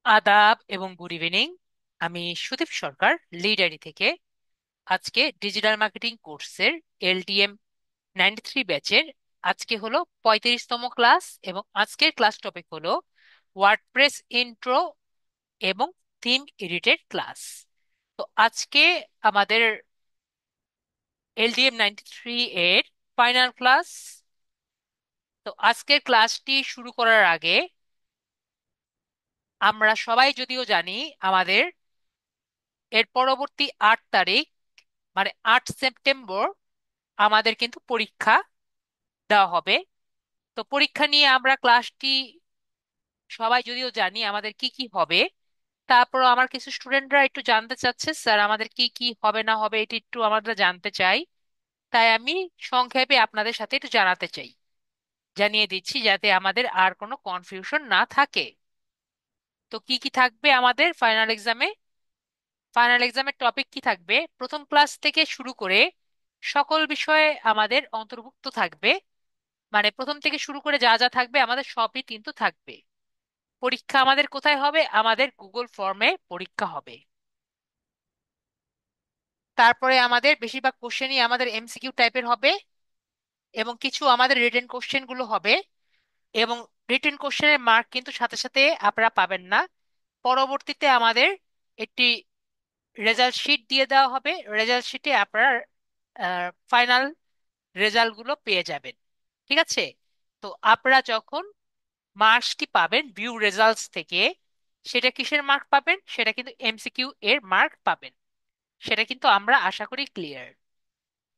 আদাব এবং good evening. আমি সুদীপ সরকার, লিডারি থেকে। আজকে ডিজিটাল মার্কেটিং কোর্সের এলটিএম 93 ব্যাচের আজকে হলো 35তম ক্লাস, এবং আজকের ক্লাস টপিক হলো ওয়ার্ডপ্রেস ইন্ট্রো এবং থিম এডিটেড ক্লাস। তো আজকে আমাদের এলটিএম 93 এর ফাইনাল ক্লাস। তো আজকের ক্লাসটি শুরু করার আগে আমরা সবাই যদিও জানি আমাদের এর পরবর্তী 8 তারিখ, মানে 8 সেপ্টেম্বর আমাদের কিন্তু পরীক্ষা দেওয়া হবে। তো পরীক্ষা নিয়ে আমরা ক্লাসটি সবাই যদিও জানি আমাদের কি কি হবে, তারপর আমার কিছু স্টুডেন্টরা একটু জানতে চাচ্ছে, স্যার আমাদের কি কি হবে না হবে এটি একটু আমরা জানতে চাই। তাই আমি সংক্ষেপে আপনাদের সাথে একটু জানাতে চাই, জানিয়ে দিচ্ছি যাতে আমাদের আর কোনো কনফিউশন না থাকে। তো কি কি থাকবে আমাদের ফাইনাল এক্সামে? ফাইনাল এক্সামের টপিক কি থাকবে? প্রথম ক্লাস থেকে শুরু করে সকল বিষয়ে আমাদের অন্তর্ভুক্ত থাকবে। মানে প্রথম থেকে শুরু করে যা যা থাকবে আমাদের সবই কিন্তু থাকবে। পরীক্ষা আমাদের কোথায় হবে? আমাদের গুগল ফর্মে পরীক্ষা হবে। তারপরে আমাদের বেশিরভাগ কোশ্চেনই আমাদের এমসিকিউ টাইপের হবে, এবং কিছু আমাদের রিটেন কোশ্চেন গুলো হবে। এবং রিটেন কোশ্চেনের মার্ক কিন্তু সাথে সাথে আপনারা পাবেন না। পরবর্তীতে আমাদের একটি রেজাল্ট শিট দিয়ে দেওয়া হবে। রেজাল্ট শিটে আপনারা ফাইনাল রেজাল্ট গুলো পেয়ে যাবেন। ঠিক আছে? তো আপনারা যখন মার্কসটি পাবেন ভিউ রেজাল্টস থেকে, সেটা কিসের মার্ক পাবেন? সেটা কিন্তু এমসিকিউ এর মার্ক পাবেন। সেটা কিন্তু আমরা আশা করি ক্লিয়ার।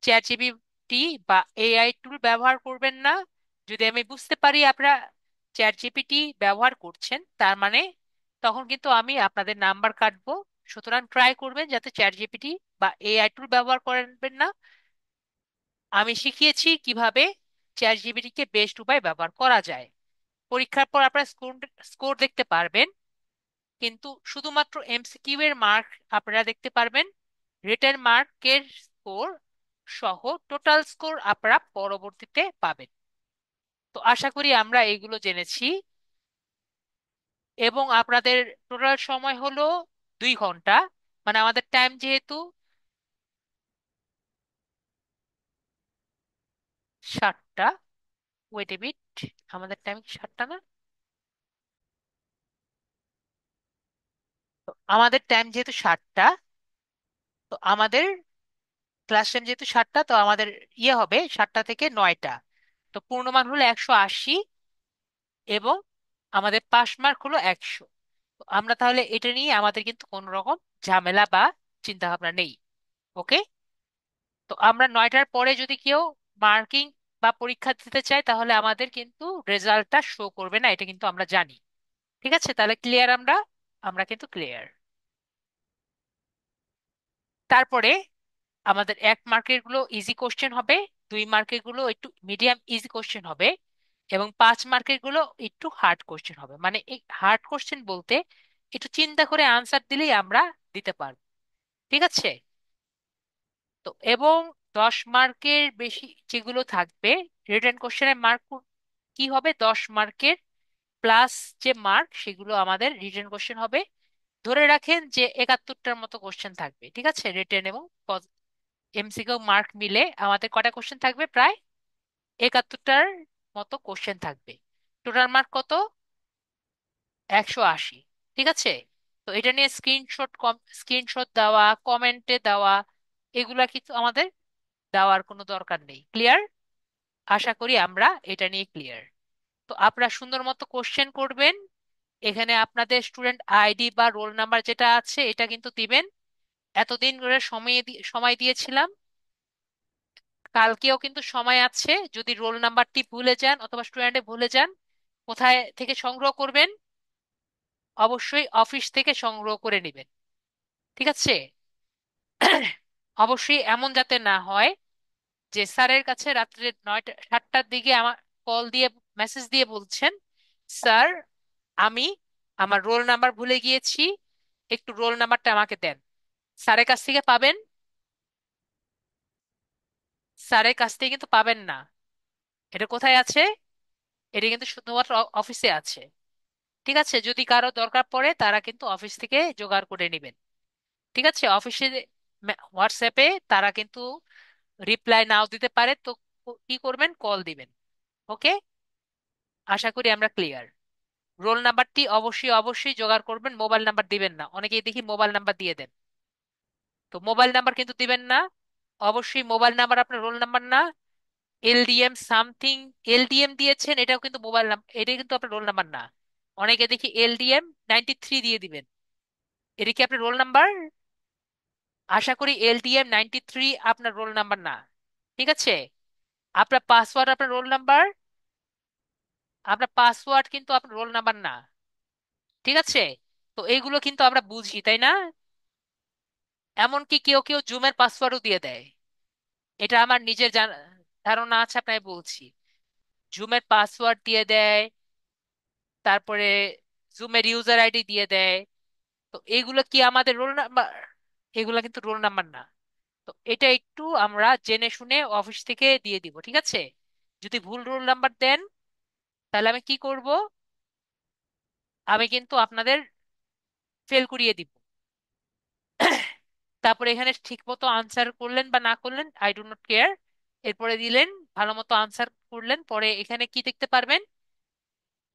চ্যাট জিপিটি বা এআই টুল ব্যবহার করবেন না। যদি আমি বুঝতে পারি আপনারা চ্যাট জিপিটি ব্যবহার করছেন, তার মানে তখন কিন্তু আমি আপনাদের নাম্বার কাটবো। সুতরাং ট্রাই করবেন যাতে চ্যাট জিপিটি বা এআই টুল ব্যবহার করবেন না। আমি শিখিয়েছি কিভাবে চ্যাট জিপিটিকে বেস্ট উপায় ব্যবহার করা যায়। পরীক্ষার পর আপনারা স্কোর স্কোর দেখতে পারবেন, কিন্তু শুধুমাত্র এমসিকিউ এর মার্ক আপনারা দেখতে পারবেন। রিটেন মার্কের স্কোর সহ টোটাল স্কোর আপনারা পরবর্তীতে পাবেন। তো আশা করি আমরা এইগুলো জেনেছি। এবং আপনাদের টোটাল সময় হলো 2 ঘন্টা। মানে আমাদের টাইম যেহেতু 7টা। ওয়েট এ মিনিট, আমাদের টাইম 7টা না? তো আমাদের টাইম যেহেতু 7টা, তো আমাদের ক্লাস টাইম যেহেতু 7টা, তো আমাদের হবে 7টা থেকে 9টা। তো পূর্ণমান হলো 180, এবং আমাদের পাস মার্ক হলো 100। তো আমরা তাহলে এটা নিয়ে আমাদের কিন্তু কোনো রকম ঝামেলা বা চিন্তা ভাবনা নেই। ওকে? তো আমরা 9টার পরে যদি কেউ মার্কিং বা পরীক্ষা দিতে চাই, তাহলে আমাদের কিন্তু রেজাল্টটা শো করবে না, এটা কিন্তু আমরা জানি। ঠিক আছে? তাহলে ক্লিয়ার আমরা? আমরা কিন্তু ক্লিয়ার। তারপরে আমাদের 1 মার্কের গুলো ইজি কোশ্চেন হবে, 2 মার্কের গুলো একটু মিডিয়াম ইজি কোশ্চেন হবে, এবং 5 মার্কের গুলো একটু হার্ড কোশ্চেন হবে। মানে এই হার্ড কোশ্চেন বলতে একটু চিন্তা করে আনসার দিলেই আমরা দিতে পারবো। ঠিক আছে? তো এবং 10 মার্কের বেশি যেগুলো থাকবে, রিটেন কোশ্চেনের মার্ক কি হবে? 10 মার্কের প্লাস যে মার্ক, সেগুলো আমাদের রিটেন কোশ্চেন হবে। ধরে রাখেন যে 71টার মতো কোশ্চেন থাকবে। ঠিক আছে? রিটেন এবং এমসিকিউ মার্ক মিলে আমাদের কটা কোশ্চেন থাকবে? প্রায় 71টার মতো কোশ্চেন থাকবে। টোটাল মার্ক কত? 180। ঠিক আছে? তো এটা নিয়ে স্ক্রিনশট দেওয়া, কমেন্টে দেওয়া, এগুলা কিন্তু আমাদের দেওয়ার কোনো দরকার নেই। ক্লিয়ার? আশা করি আমরা এটা নিয়ে ক্লিয়ার। তো আপনারা সুন্দর মতো কোশ্চেন করবেন। এখানে আপনাদের স্টুডেন্ট আইডি বা রোল নাম্বার যেটা আছে এটা কিন্তু দিবেন। এতদিন ধরে সময় দিয়েছিলাম, কালকেও কিন্তু সময় আছে। যদি রোল নাম্বারটি ভুলে যান অথবা স্টুডেন্টে ভুলে যান, কোথায় থেকে সংগ্রহ করবেন? অবশ্যই অফিস থেকে সংগ্রহ করে নেবেন। ঠিক আছে? অবশ্যই এমন যাতে না হয় যে স্যারের কাছে রাত্রে 9টা 7টার দিকে আমার কল দিয়ে মেসেজ দিয়ে বলছেন, স্যার আমি আমার রোল নাম্বার ভুলে গিয়েছি, একটু রোল নাম্বারটা আমাকে দেন। স্যারের কাছ থেকে পাবেন? স্যারের কাছ থেকে কিন্তু পাবেন না। এটা কোথায় আছে? এটা কিন্তু শুধুমাত্র অফিসে আছে। ঠিক আছে, যদি কারো দরকার পড়ে তারা কিন্তু অফিস থেকে জোগাড় করে নেবেন। ঠিক আছে, অফিসে হোয়াটসঅ্যাপে তারা কিন্তু রিপ্লাই নাও দিতে পারে, তো কি করবেন, কল দিবেন। ওকে, আশা করি আমরা ক্লিয়ার। রোল নাম্বারটি অবশ্যই অবশ্যই জোগাড় করবেন, মোবাইল নাম্বার দিবেন না, অনেকেই দেখি মোবাইল নাম্বার দিয়ে দেন। তো মোবাইল নাম্বার কিন্তু দিবেন না, অবশ্যই মোবাইল নাম্বার আপনার রোল নাম্বার না। এলডিএম সামথিং, এলডিএম দিয়েছেন, এটাও কিন্তু মোবাইল নাম্বার, এটা কিন্তু আপনার রোল নাম্বার না। অনেকে দেখি এলডিএম 93 দিয়ে দিবেন, এটা কি আপনার রোল নাম্বার? আশা করি এলডিএম 93 আপনার রোল নাম্বার না। ঠিক আছে, আপনার পাসওয়ার্ড আপনার রোল নাম্বার, আপনার পাসওয়ার্ড কিন্তু আপনার রোল নাম্বার না। ঠিক আছে, তো এইগুলো কিন্তু আমরা বুঝি, তাই না? এমনকি কেউ কেউ জুমের পাসওয়ার্ডও দিয়ে দেয়। এটা আমার নিজের ধারণা আছে, আপনাকে বলছি। জুমের পাসওয়ার্ড দিয়ে দেয়, তারপরে জুমের ইউজার আইডি দিয়ে দেয়। তো এগুলো কি আমাদের রোল নাম্বার? এগুলো কিন্তু রোল নাম্বার না। তো এটা একটু আমরা জেনে শুনে অফিস থেকে দিয়ে দিব, ঠিক আছে? যদি ভুল রোল নাম্বার দেন, তাহলে আমি কি করব? আমি কিন্তু আপনাদের ফেল করিয়ে দিব। তারপরে এখানে ঠিক মতো আনসার করলেন বা না করলেন, আই ডো নট কেয়ার। এরপরে দিলেন, ভালো মতো আনসার করলেন, পরে এখানে কি দেখতে পারবেন,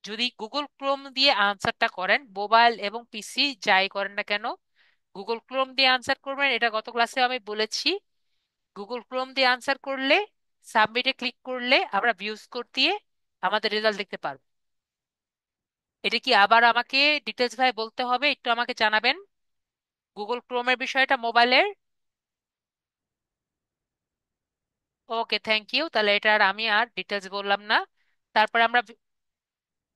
যদি গুগল ক্রোম দিয়ে আনসারটা করেন, মোবাইল এবং পিসি যাই করেন না কেন, গুগল ক্রোম দিয়ে আনসার করবেন, এটা গত ক্লাসে আমি বলেছি। গুগল ক্রোম দিয়ে আনসার করলে, সাবমিটে ক্লিক করলে আমরা ভিউ স্কোর দিয়ে আমাদের রেজাল্ট দেখতে পারবো। এটা কি আবার আমাকে ডিটেলস ভাই বলতে হবে? একটু আমাকে জানাবেন গুগল ক্রোমের বিষয়টা মোবাইলের। ওকে, থ্যাংক ইউ, তাহলে এটা আর আমি আর ডিটেলস বললাম না। তারপরে আমরা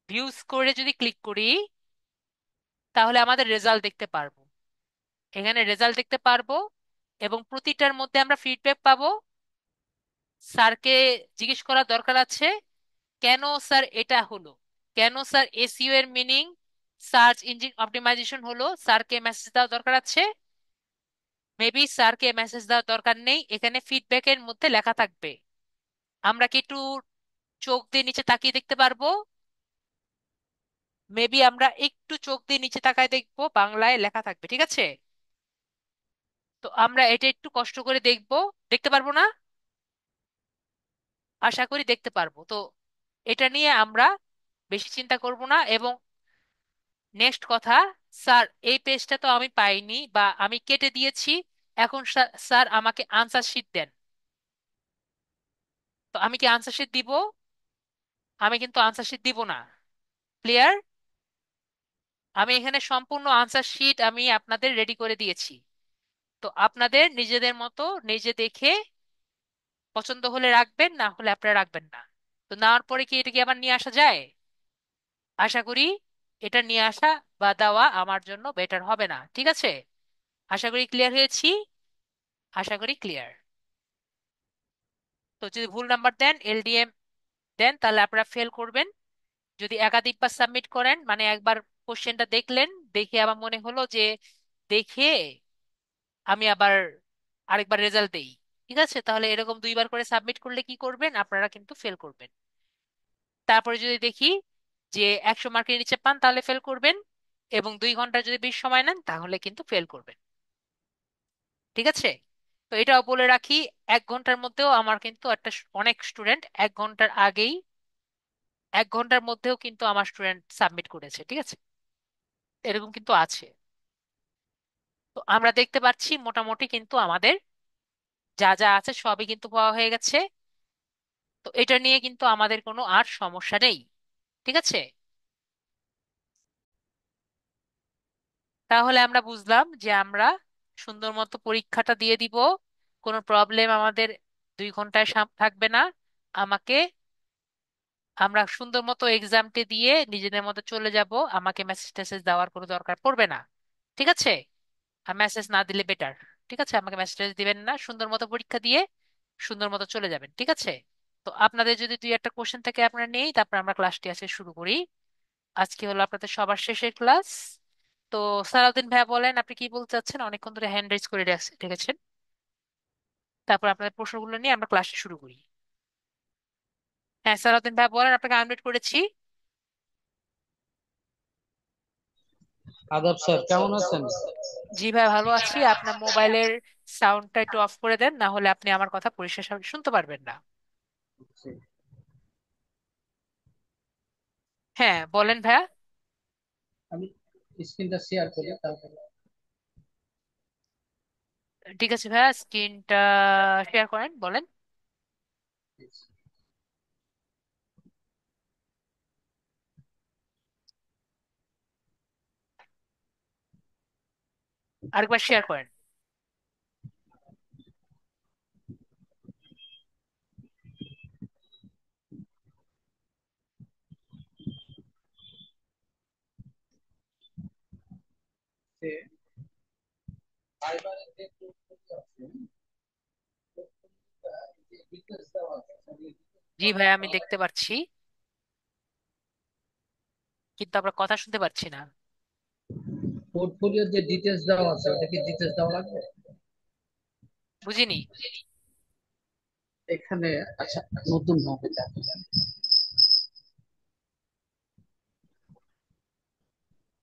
ভিউ স্কোরে যদি ক্লিক করি, তাহলে আমাদের রেজাল্ট দেখতে পারবো। এখানে রেজাল্ট দেখতে পারবো, এবং প্রতিটার মধ্যে আমরা ফিডব্যাক পাবো। স্যারকে জিজ্ঞেস করার দরকার আছে, কেন স্যার এটা হলো, কেন স্যার এসইও এর মিনিং সার্চ ইঞ্জিন অপটিমাইজেশন হলো, স্যারকে মেসেজ দেওয়ার দরকার আছে। মেবি স্যারকে মেসেজ দেওয়ার দরকার নেই, এখানে ফিডব্যাকের মধ্যে লেখা থাকবে। আমরা কি একটু চোখ দিয়ে নিচে তাকিয়ে দেখতে পারবো? মেবি আমরা একটু চোখ দিয়ে নিচে তাকায় দেখবো, বাংলায় লেখা থাকবে, ঠিক আছে? তো আমরা এটা একটু কষ্ট করে দেখবো। দেখতে পারবো না? আশা করি দেখতে পারবো। তো এটা নিয়ে আমরা বেশি চিন্তা করব না। এবং নেক্সট কথা, স্যার এই পেজটা তো আমি পাইনি বা আমি কেটে দিয়েছি, এখন স্যার আমাকে আনসার শিট দেন। তো আমি কি আনসার শিট দিব? আমি কিন্তু আনসার শিট দিব না। ক্লিয়ার? আমি এখানে সম্পূর্ণ আনসার শিট আমি আপনাদের রেডি করে দিয়েছি। তো আপনাদের নিজেদের মতো নিজে দেখে পছন্দ হলে রাখবেন, না হলে আপনারা রাখবেন না। তো নেওয়ার পরে কি এটা কি আবার নিয়ে আসা যায়? আশা করি এটা নিয়ে আসা বা দেওয়া আমার জন্য বেটার হবে না, ঠিক আছে? আশা করি ক্লিয়ার হয়েছি। আশা করি ক্লিয়ার। তো যদি ভুল নাম্বার দেন, এলডিএম দেন, তাহলে আপনারা ফেল করবেন। যদি একাধিকবার সাবমিট করেন, মানে একবার কোশ্চেনটা দেখলেন, দেখে আমার মনে হলো যে দেখে আমি আবার আরেকবার রেজাল্ট দেই, ঠিক আছে, তাহলে এরকম দুইবার করে সাবমিট করলে কি করবেন, আপনারা কিন্তু ফেল করবেন। তারপরে যদি দেখি যে 100 মার্কের নিচে পান, তাহলে ফেল করবেন। এবং 2 ঘন্টা যদি বেশি সময় নেন, তাহলে কিন্তু ফেল করবেন। ঠিক আছে, তো এটাও বলে রাখি, 1 ঘন্টার মধ্যেও আমার কিন্তু অনেক স্টুডেন্ট 1 ঘন্টার আগেই, 1 ঘন্টার মধ্যেও কিন্তু আমার স্টুডেন্ট সাবমিট করেছে, ঠিক আছে? এরকম কিন্তু আছে। তো আমরা দেখতে পাচ্ছি মোটামুটি কিন্তু আমাদের যা যা আছে সবই কিন্তু পাওয়া হয়ে গেছে। তো এটা নিয়ে কিন্তু আমাদের কোনো আর সমস্যা নেই। ঠিক আছে, তাহলে আমরা বুঝলাম যে আমরা সুন্দর মতো পরীক্ষাটা দিয়ে দিব, কোনো প্রবলেম আমাদের 2 ঘন্টায় থাকবে না। আমাকে, আমরা সুন্দর মতো এক্সামটি দিয়ে নিজেদের মতো চলে যাব, আমাকে মেসেজ টেসেজ দেওয়ার কোনো দরকার পড়বে না। ঠিক আছে, আর মেসেজ না দিলে বেটার। ঠিক আছে, আমাকে মেসেজ দিবেন না, সুন্দর মতো পরীক্ষা দিয়ে সুন্দর মতো চলে যাবেন, ঠিক আছে? তো আপনাদের যদি 2-1টা কোশ্চেন থাকে আপনারা নেই, তারপর আমরা ক্লাসটি আজকে শুরু করি। আজকে হলো আপনাদের সবার শেষের ক্লাস। তো সালাউদ্দিন ভাইয়া বলেন, আপনি কি বলতে চাচ্ছেন? অনেকক্ষণ ধরে হ্যান্ড রেজ করে রেখেছেন। তারপর আপনাদের প্রশ্নগুলো নিয়ে আমরা ক্লাসটি শুরু করি। হ্যাঁ, সালাউদ্দিন ভাইয়া বলেন, আপনাকে আনমিউট করেছি। আদাব স্যার, কেমন আছেন? জি ভাই, ভালো আছি। আপনার মোবাইলের সাউন্ডটা একটু অফ করে দেন, না হলে আপনি আমার কথা পরিষ্কার শুনতে পারবেন না। হ্যাঁ, বলেন ভাইয়া। আমি স্ক্রিনটা শেয়ার করি তারপরে। ঠিক আছে ভাইয়া, স্ক্রিনটা শেয়ার করেন, বলেন। আরেকবার শেয়ার করেন। ফাইবারের যে কোডটা আছে, যে ডিটেইলস দেওয়া আছে, জি ভাইয়া, আমি দেখতে পাচ্ছি, কিন্তু আমরা কথা শুনতে পাচ্ছি না। পোর্টফোলিওর যে ডিটেইলস দেওয়া আছে ওটা কি ডিটেইলস দেওয়া লাগবে বুঝিনি। এখানে? আচ্ছা, নতুন ভাবে দেখো।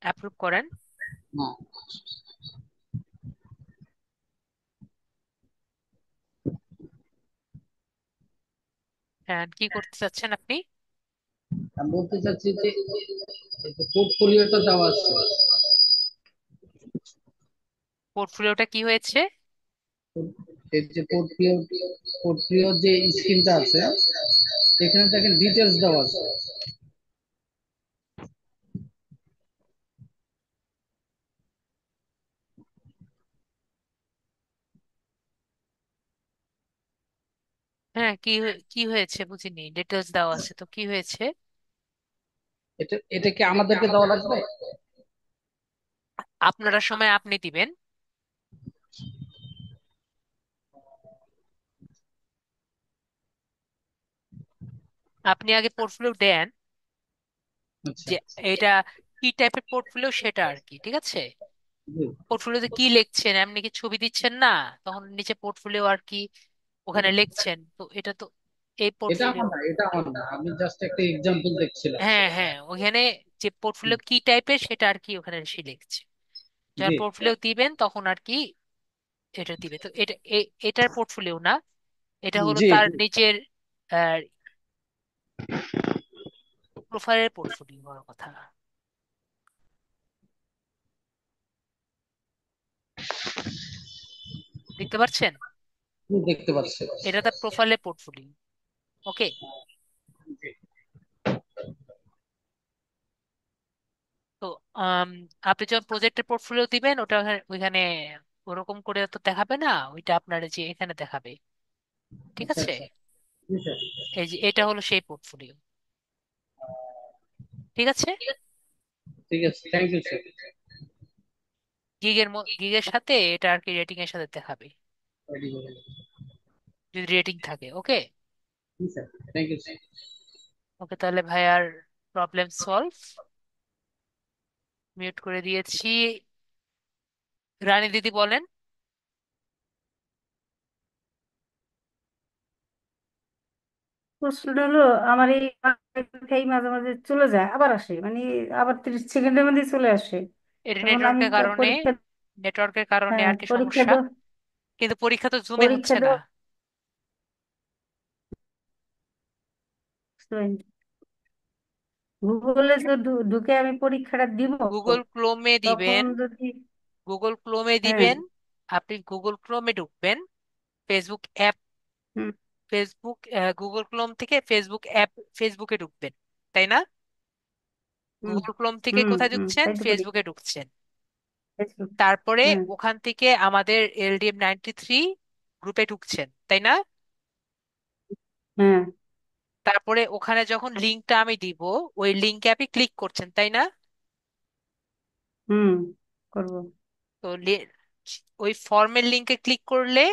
অ্যাপ্রুভ করেন। না, হ্যাঁ, কি করতে চাচ্ছেন আপনি? আমি বলতে চাচ্ছি যে এই যে পোর্টফোলিওটা দেওয়া আছে, পোর্টফোলিওটা কি হয়েছে? এই যে পোর্টফোলিও যে স্ক্রিনটা আছে, এখানে দেখেন ডিটেইলস দেওয়া আছে। হ্যাঁ, কি হয়েছে বুঝিনি। ডিটেলস দেওয়া আছে তো কি হয়েছে? এটা কি আমাদেরকে দেওয়া লাগবে? আপনারা সময় আপনি দিবেন। আপনি আগে পোর্টফোলিও দেন, আচ্ছা। যে এটা কি টাইপের পোর্টফোলিও সেটা আর কি, ঠিক আছে? জি। পোর্টফোলিওতে কি লিখছেন, এমনি কি ছবি দিচ্ছেন না? তখন নিচে পোর্টফোলিও আর কি ওখানে লিখছেন তো, এটা তো এই এটা পোর্টফোলিও। আমার না, এটা আমার না, আমি জাস্ট একটা এক্সাম্পল দেখছিলাম। হ্যাঁ হ্যাঁ, ওখানে যে পোর্টফোলিও কি টাইপের সেটা আর কি ওখানে সে লিখছে। যখন জি পোর্টফোলিও দিবেন তখন আর কি এটা দিবে। তো এটা এটার পোর্টফোলিও না, এটা হলো জি তার জি। নিজের প্রোফাইলের পোর্টফোলিও হওয়ার কথা। দেখতে পাচ্ছেন? আমি দেখতে পাচ্ছি। এটা তার প্রোফাইলের পোর্টফোলিও। ওকে। জি। তো আম, আপনি যখন প্রজেক্টের পোর্টফোলিও দিবেন ওটা ওইখানে ওরকম করে তো দেখাবে না, ওইটা আপনার যে এখানে দেখাবে। ঠিক আচ্ছা আছে? আচ্ছা। জি স্যার। এই যে এটা হলো সেই পোর্টফোলিও। ঠিক আছে। ঠিক আছে, থ্যাংক ইউ স্যার। গিগের সাথে এটা আর কি রেটিং এর সাথে দেখাবে, যদি রেটিং থাকে। ওকে। জি স্যার, থ্যাংক ইউ স্যার। ওকে, তাহলে ভাই আর প্রবলেম সলভ। মিউট করে দিয়েছি। রানী দিদি বলেন। প্রশ্নটা হলো, আমার এই খাই মাঝে মাঝে চলে যায় আবার আসে, মানে আবার 30 সেকেন্ডের মধ্যে চলে আসে। এটা তখন আমি নেটওয়ার্কের কারণে, পরীক্ষা, নেটওয়ার্কের কারণে হ্যাঁ আর কি পরীক্ষা সমস্যা। কিন্তু পরীক্ষা তো জুমে পরীক্ষা হচ্ছে না। দেওয়া গুগলে তো ঢুকে আমি পরীক্ষাটা দিব, গুগল ক্রোমে তখন দিবেন। যদি, গুগল ক্রোমে হ্যাঁ, দিবেন। আপনি গুগল ক্রোমে ঢুকবেন। ফেসবুক অ্যাপ, হুম ফেসবুক, গুগল ক্রোম থেকে ফেসবুক অ্যাপ, ফেসবুকে ঢুকবেন, তাই না? হুম গুগল ক্রোম থেকে হুম কোথায় হুম, ঢুকছেন? তাই তো করি। ফেসবুকে ঢুকছেন। ফেসবুক, তারপরে হ্যাঁ ওখান থেকে আমাদের LDM93 গ্রুপে ঢুকছেন, তাই না? হ্যাঁ, তারপরে ওখানে যখন লিঙ্কটা আমি দিব, ওই লিঙ্কে আপনি ক্লিক করছেন, তাই না? হুম, করবো। তো ওই ফর্মের লিঙ্কে ক্লিক করলে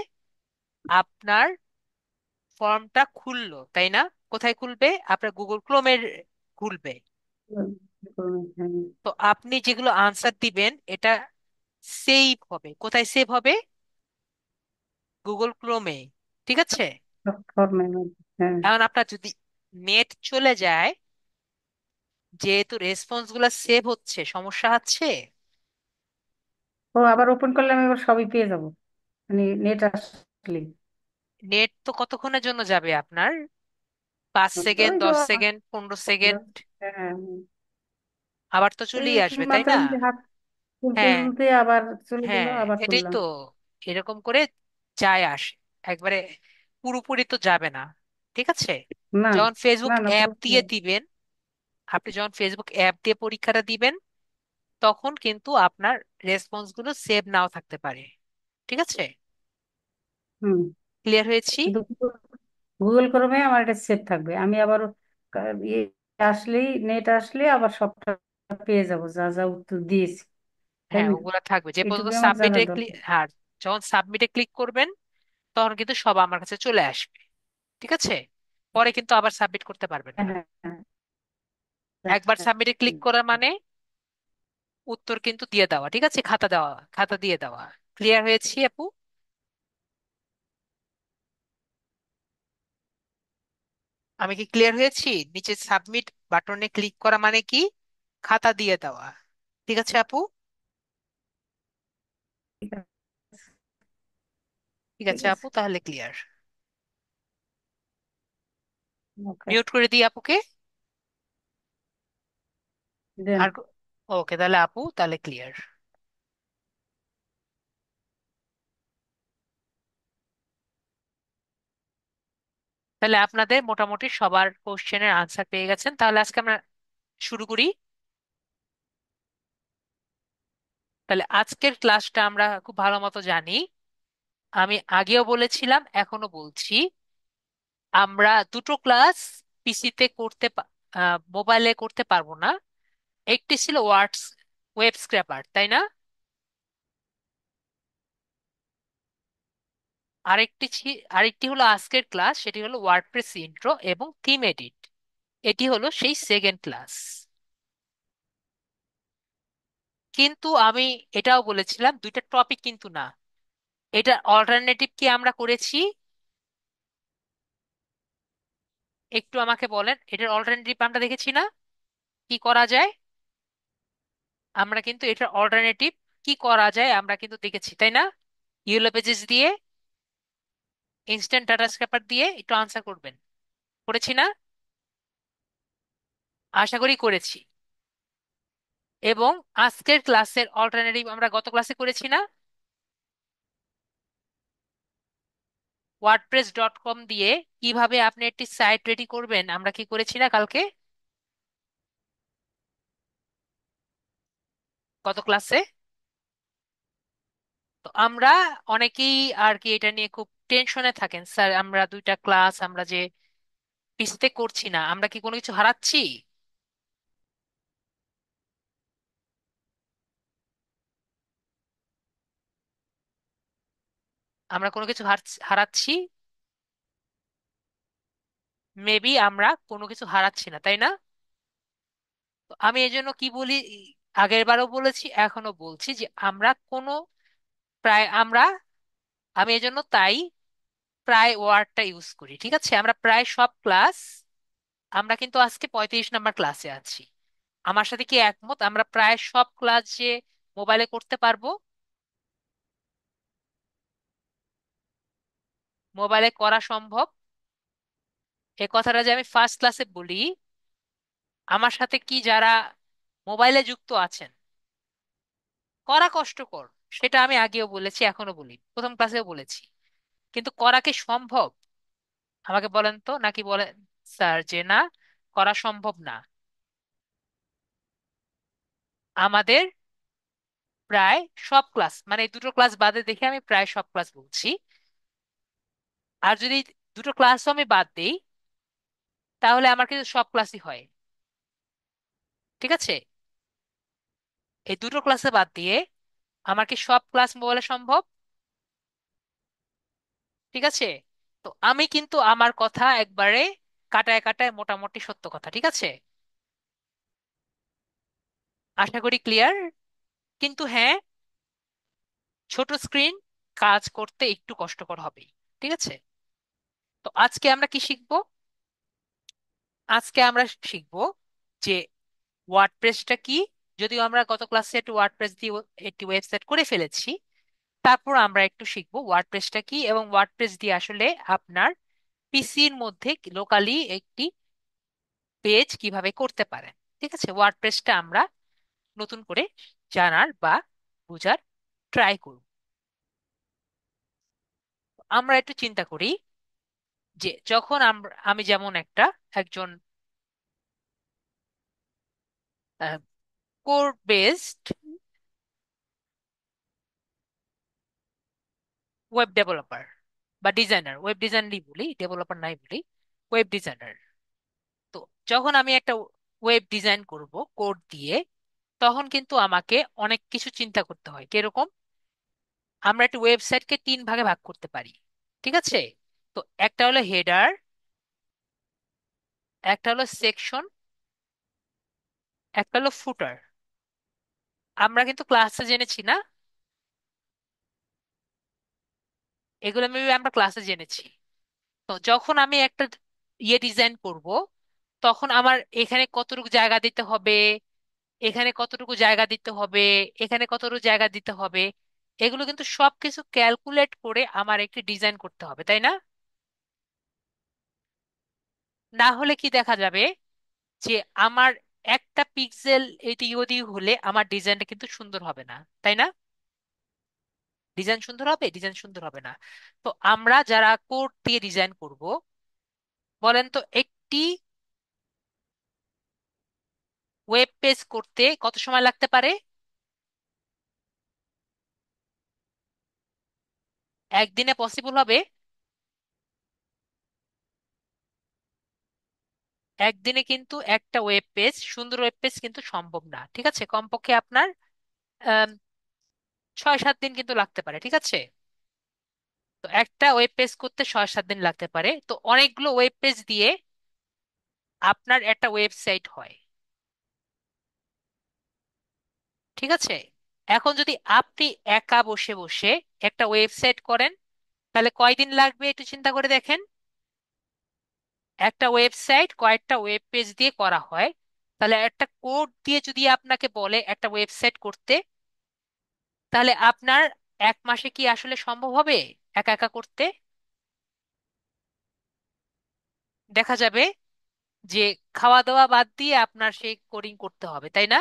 আপনার ফর্মটা খুললো, তাই না? কোথায় খুলবে? আপনার গুগল ক্রোমের খুলবে। হ্যাঁ, তো আপনি যেগুলো আনসার দিবেন এটা সেভ হবে। কোথায় সেভ হবে? গুগল ক্রোমে। ঠিক আছে। ফর্মের মধ্যে, হ্যাঁ। এখন আপনার যদি নেট চলে যায়, যেহেতু রেসপন্স গুলা সেভ হচ্ছে, সমস্যা হচ্ছে, ও আবার ওপেন করলে আমি এবার সবই পেয়ে যাবো, মানে নেট আসলে? নেট তো কতক্ষণের জন্য যাবে আপনার? 5 সেকেন্ড, ওই তো 10 সেকেন্ড, 15 সেকেন্ড, হ্যাঁ, আবার তো এই চলেই আসবে, তাই মাঝে না? মধ্যে হাত তুলতে হ্যাঁ, তুলতে আবার চলে গেল, হ্যাঁ, আবার এটাই তুললাম। তো। এরকম করে যায় আসে, একবারে পুরোপুরি তো যাবে না। ঠিক আছে। না, যখন ফেসবুক না, না, অ্যাপ পুরোপুরি। দিয়ে দিবেন, আপনি যখন ফেসবুক অ্যাপ দিয়ে পরীক্ষাটা দিবেন, তখন কিন্তু আপনার রেসপন্স গুলো সেভ নাও থাকতে পারে। ঠিক আছে। হুম। ক্লিয়ার হয়েছি? কিন্তু গুগল ক্রোমে আমার এটা সেভ থাকবে, আমি আবার ইয়ে আসলেই, নেট আসলে আবার সবটা পেয়ে যাব, যা যা উত্তর দিয়েছি, তাই হ্যাঁ, না? ওগুলা থাকবে যে পর্যন্ত এটুকুই আমার সাবমিটে জানার ক্লিক। দরকার। হ্যাঁ, যখন সাবমিটে ক্লিক করবেন, তখন কিন্তু সব আমার কাছে চলে আসবে। ঠিক আছে। পরে কিন্তু আবার সাবমিট করতে পারবেন হ্যাঁ, না। হ্যাঁ, হ্যাঁ, একবার হ্যাঁ, সাবমিটে ক্লিক করা মানে উত্তর কিন্তু দিয়ে দেওয়া। ঠিক আছে, খাতা দেওয়া, খাতা দিয়ে দেওয়া। ক্লিয়ার হয়েছি আপু? আমি কি ক্লিয়ার হয়েছি? নিচে সাবমিট বাটনে ক্লিক করা মানে কি? খাতা দিয়ে দেওয়া। ঠিক আছে আপু? ঠিক আছে, ঠিক ঠিক আছে আছে। আপু, তাহলে ক্লিয়ার। ওকে, মিউট করে দিই আপুকে। দেন। আর ওকে, তাহলে আপু তাহলে ক্লিয়ার। তাহলে আপনাদের মোটামুটি সবার কোশ্চেনের আনসার পেয়ে গেছেন। তাহলে আজকে আমরা শুরু করি। তাহলে আজকের ক্লাসটা আমরা খুব ভালো মতো জানি। আমি আগেও বলেছিলাম, এখনো বলছি, আমরা দুটো ক্লাস পিসিতে করতে মোবাইলে করতে পারবো না। একটি ছিল ওয়ার্ডস ওয়েব স্ক্র্যাপার, তাই না? আরেকটি হলো আজকের ক্লাস, সেটি হলো ওয়ার্ডপ্রেস ইন্ট্রো এবং থিম এডিট। এটি হলো সেই সেকেন্ড ক্লাস। কিন্তু আমি এটাও বলেছিলাম দুইটা টপিক কিন্তু না। এটা অল্টারনেটিভ কি আমরা করেছি? একটু আমাকে বলেন, এটার অল্টারনেটিভ আমরা দেখেছি না? কি করা যায়? আমরা কিন্তু এটার অল্টারনেটিভ কি করা যায় আমরা কিন্তু দেখেছি, তাই না? ইয়েলো পেজেস দিয়ে, ইনস্ট্যান্ট ডাটা স্ক্র্যাপার দিয়ে একটু আনসার করবেন। করেছি না? আশা করি করেছি। এবং আজকের ক্লাসের অল্টারনেটিভ আমরা গত ক্লাসে করেছি না? wordpress.com দিয়ে কিভাবে আপনি একটি সাইট রেডি করবেন আমরা কি করেছি না কালকে, গত ক্লাসে? তো আমরা অনেকেই আর কি এটা নিয়ে খুব টেনশনে থাকেন, স্যার আমরা দুইটা ক্লাস আমরা যে পিসিতে করছি না, আমরা কি কোনো কিছু হারাচ্ছি? আমরা কোনো কিছু হারাচ্ছি? মেবি আমরা কোনো কিছু হারাচ্ছি না, তাই না? তো আমি এই জন্য কি বলি, আগের বারও বলেছি এখনো বলছি যে আমরা কোনো প্রায় আমরা আমি এই জন্য তাই প্রায় ওয়ার্ডটা ইউজ করি। ঠিক আছে, আমরা প্রায় সব ক্লাস, আমরা কিন্তু আজকে 35 নম্বর ক্লাসে আছি। আমার সাথে কি একমত আমরা প্রায় সব ক্লাস যে মোবাইলে করতে পারবো? মোবাইলে করা সম্ভব। এ কথাটা যে আমি ফার্স্ট ক্লাসে বলি, আমার সাথে কি যারা মোবাইলে যুক্ত আছেন, করা কষ্টকর, সেটা আমি আগেও বলেছি, এখনো বলি, প্রথম ক্লাসেও বলেছি। কিন্তু করা কি সম্ভব? আমাকে বলেন তো, নাকি বলেন স্যার যে না, করা সম্ভব না? আমাদের প্রায় সব ক্লাস, মানে এই দুটো ক্লাস বাদে দেখে আমি প্রায় সব ক্লাস বলছি। আর যদি দুটো ক্লাসও আমি বাদ দিই, তাহলে আমার কিন্তু সব ক্লাসই হয়। ঠিক আছে। এই দুটো ক্লাসে বাদ দিয়ে আমার কি সব ক্লাস মোবাইলে সম্ভব? ঠিক আছে। তো আমি কিন্তু আমার কথা একবারে কাটায় কাটায় মোটামুটি সত্য কথা। ঠিক আছে, আশা করি ক্লিয়ার। কিন্তু হ্যাঁ, ছোট স্ক্রিন কাজ করতে একটু কষ্টকর হবেই। ঠিক আছে। তো আজকে আমরা কি শিখবো? আজকে আমরা শিখবো যে ওয়ার্ডপ্রেসটা কি, যদিও আমরা গত ক্লাসে একটু ওয়ার্ডপ্রেস দিয়ে একটি ওয়েবসাইট করে ফেলেছি, তারপর আমরা একটু শিখবো ওয়ার্ডপ্রেসটা কি এবং ওয়ার্ডপ্রেস দিয়ে আসলে আপনার পিসির মধ্যে লোকালি একটি পেজ কিভাবে করতে পারেন। ঠিক আছে, ওয়ার্ডপ্রেসটা আমরা নতুন করে জানার বা বোঝার ট্রাই করব। আমরা একটু চিন্তা করি যে যখন আমি যেমন একজন কোড বেসড ওয়েব ডেভেলপার বা ডিজাইনার, ওয়েব ডিজাইনারই বলি, ডেভেলপার নাই বলি, ওয়েব ডিজাইনার। তো যখন আমি একটা ওয়েব ডিজাইন করব কোড দিয়ে, তখন কিন্তু আমাকে অনেক কিছু চিন্তা করতে হয়। কিরকম? আমরা একটা ওয়েবসাইটকে 3 ভাগে ভাগ করতে পারি। ঠিক আছে, তো একটা হলো হেডার, একটা হলো সেকশন, একটা হলো ফুটার। আমরা কিন্তু ক্লাসে জেনেছি না, এগুলো মেবি আমরা ক্লাসে জেনেছি। তো যখন আমি একটা ডিজাইন করব, তখন আমার এখানে কতটুকু জায়গা দিতে হবে, এখানে কতটুকু জায়গা দিতে হবে, এখানে কতটুকু জায়গা দিতে হবে, এগুলো কিন্তু সবকিছু ক্যালকুলেট করে আমার একটি ডিজাইন করতে হবে, তাই না? না হলে কি দেখা যাবে যে আমার একটা পিক্সেল এদিক ওদিক হলে আমার ডিজাইনটা কিন্তু সুন্দর হবে না, তাই না? ডিজাইন সুন্দর হবে, ডিজাইন সুন্দর হবে না। তো আমরা যারা কোড দিয়ে ডিজাইন করব, বলেন তো একটি ওয়েব পেজ করতে কত সময় লাগতে পারে? একদিনে পসিবল হবে? একদিনে কিন্তু একটা ওয়েব পেজ, সুন্দর ওয়েব পেজ কিন্তু সম্ভব না। ঠিক আছে, কমপক্ষে আপনার 6-7 দিন কিন্তু লাগতে পারে। ঠিক আছে, তো একটা ওয়েব পেজ করতে 6-7 দিন লাগতে পারে। তো অনেকগুলো ওয়েব পেজ দিয়ে আপনার একটা ওয়েবসাইট হয়। ঠিক আছে, এখন যদি আপনি একা বসে বসে একটা ওয়েবসাইট করেন, তাহলে কয়দিন লাগবে একটু চিন্তা করে দেখেন। একটা ওয়েবসাইট কয়েকটা ওয়েব পেজ দিয়ে করা হয়, তাহলে একটা কোড দিয়ে যদি আপনাকে বলে একটা ওয়েবসাইট করতে, তাহলে আপনার 1 মাসে কি আসলে সম্ভব হবে একা একা করতে? দেখা যাবে যে খাওয়া দাওয়া বাদ দিয়ে আপনার সেই কোডিং করতে হবে, তাই না?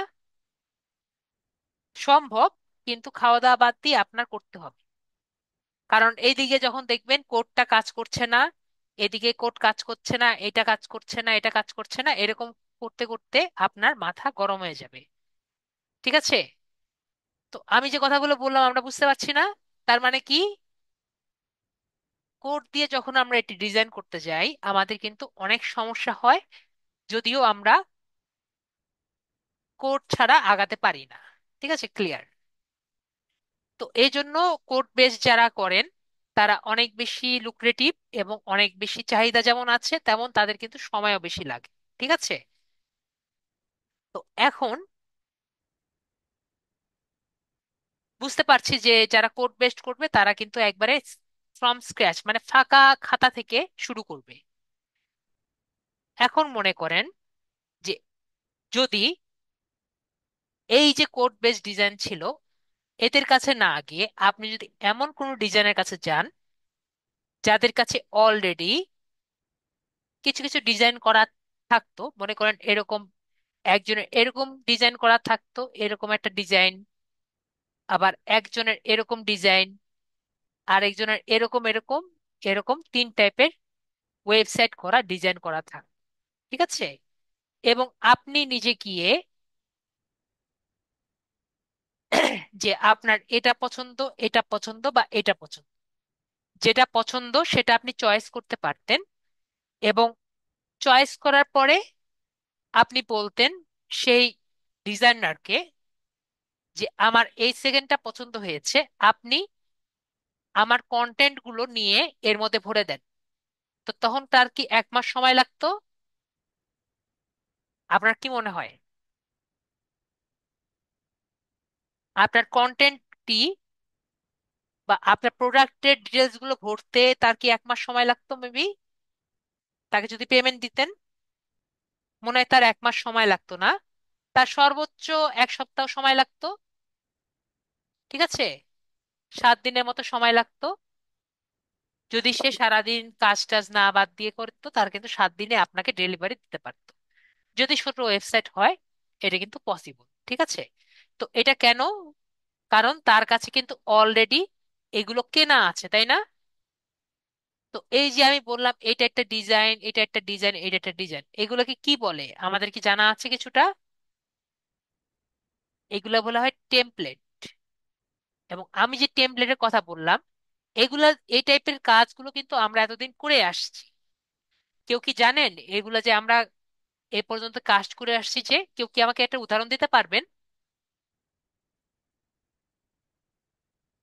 সম্ভব, কিন্তু খাওয়া দাওয়া বাদ দিয়ে আপনার করতে হবে। কারণ এইদিকে যখন দেখবেন কোডটা কাজ করছে না, এদিকে কোড কাজ করছে না, এটা কাজ করছে না, এটা কাজ করছে না, এরকম করতে করতে আপনার মাথা গরম হয়ে যাবে। ঠিক আছে, তো আমি যে কথাগুলো বললাম আমরা বুঝতে পারছি না? তার মানে কি, কোড দিয়ে যখন আমরা এটি ডিজাইন করতে যাই আমাদের কিন্তু অনেক সমস্যা হয়, যদিও আমরা কোড ছাড়া আগাতে পারি না। ঠিক আছে, ক্লিয়ার? তো এই জন্য কোড বেস যারা করেন তারা অনেক বেশি লুক্রেটিভ এবং অনেক বেশি চাহিদা যেমন আছে, তেমন তাদের কিন্তু সময়ও বেশি লাগে। ঠিক আছে, তো এখন বুঝতে পারছি যে যারা কোড বেসড করবে তারা কিন্তু একবারে ফ্রম স্ক্র্যাচ মানে ফাঁকা খাতা থেকে শুরু করবে। এখন মনে করেন যে যদি এই যে কোড বেস ডিজাইন ছিল এদের কাছে না গিয়ে আপনি যদি এমন কোনো ডিজাইনের কাছে যান যাদের কাছে অলরেডি কিছু কিছু ডিজাইন করা থাকতো, মনে করেন এরকম একজনের এরকম ডিজাইন করা থাকতো, এরকম একটা ডিজাইন, আবার একজনের এরকম ডিজাইন, আর একজনের এরকম এরকম, এরকম 3 টাইপের ওয়েবসাইট করা ডিজাইন করা থাকতো। ঠিক আছে, এবং আপনি নিজে গিয়ে যে আপনার এটা পছন্দ, এটা পছন্দ বা এটা পছন্দ, যেটা পছন্দ সেটা আপনি চয়েস করতে পারতেন। এবং চয়েস করার পরে আপনি বলতেন সেই ডিজাইনারকে যে আমার এই সেকেন্ডটা পছন্দ হয়েছে, আপনি আমার কন্টেন্ট গুলো নিয়ে এর মধ্যে ভরে দেন। তো তখন তার কি 1 মাস সময় লাগতো? আপনার কি মনে হয় আপনার কন্টেন্টটি বা আপনার প্রোডাক্টের ডিটেলস গুলো ভরতে তার কি 1 মাস সময় লাগতো মেবি? তাকে যদি পেমেন্ট দিতেন, মনে হয় তার 1 মাস সময় লাগতো না? তার সর্বোচ্চ 1 সপ্তাহ সময় লাগতো। ঠিক আছে, 7 দিনের মতো সময় লাগতো। যদি সে সারাদিন কাজ টাজ না বাদ দিয়ে করতো, তার কিন্তু 7 দিনে আপনাকে ডেলিভারি দিতে পারতো। যদি ছোট ওয়েবসাইট হয়, এটা কিন্তু পসিবল। ঠিক আছে, তো এটা কেন? কারণ তার কাছে কিন্তু অলরেডি এগুলো কেনা আছে, তাই না? তো এই যে আমি বললাম, এটা একটা ডিজাইন, এটা একটা ডিজাইন, এটা একটা ডিজাইন, এগুলোকে কি বলে আমাদের কি জানা আছে কিছুটা? এগুলো বলা হয় টেমপ্লেট। এবং আমি যে টেমপ্লেটের কথা বললাম, এগুলা, এই টাইপের কাজগুলো কিন্তু আমরা এতদিন করে আসছি। কেউ কি জানেন এগুলা যে আমরা এ পর্যন্ত কাজ করে আসছি? যে কেউ কি আমাকে একটা উদাহরণ দিতে পারবেন?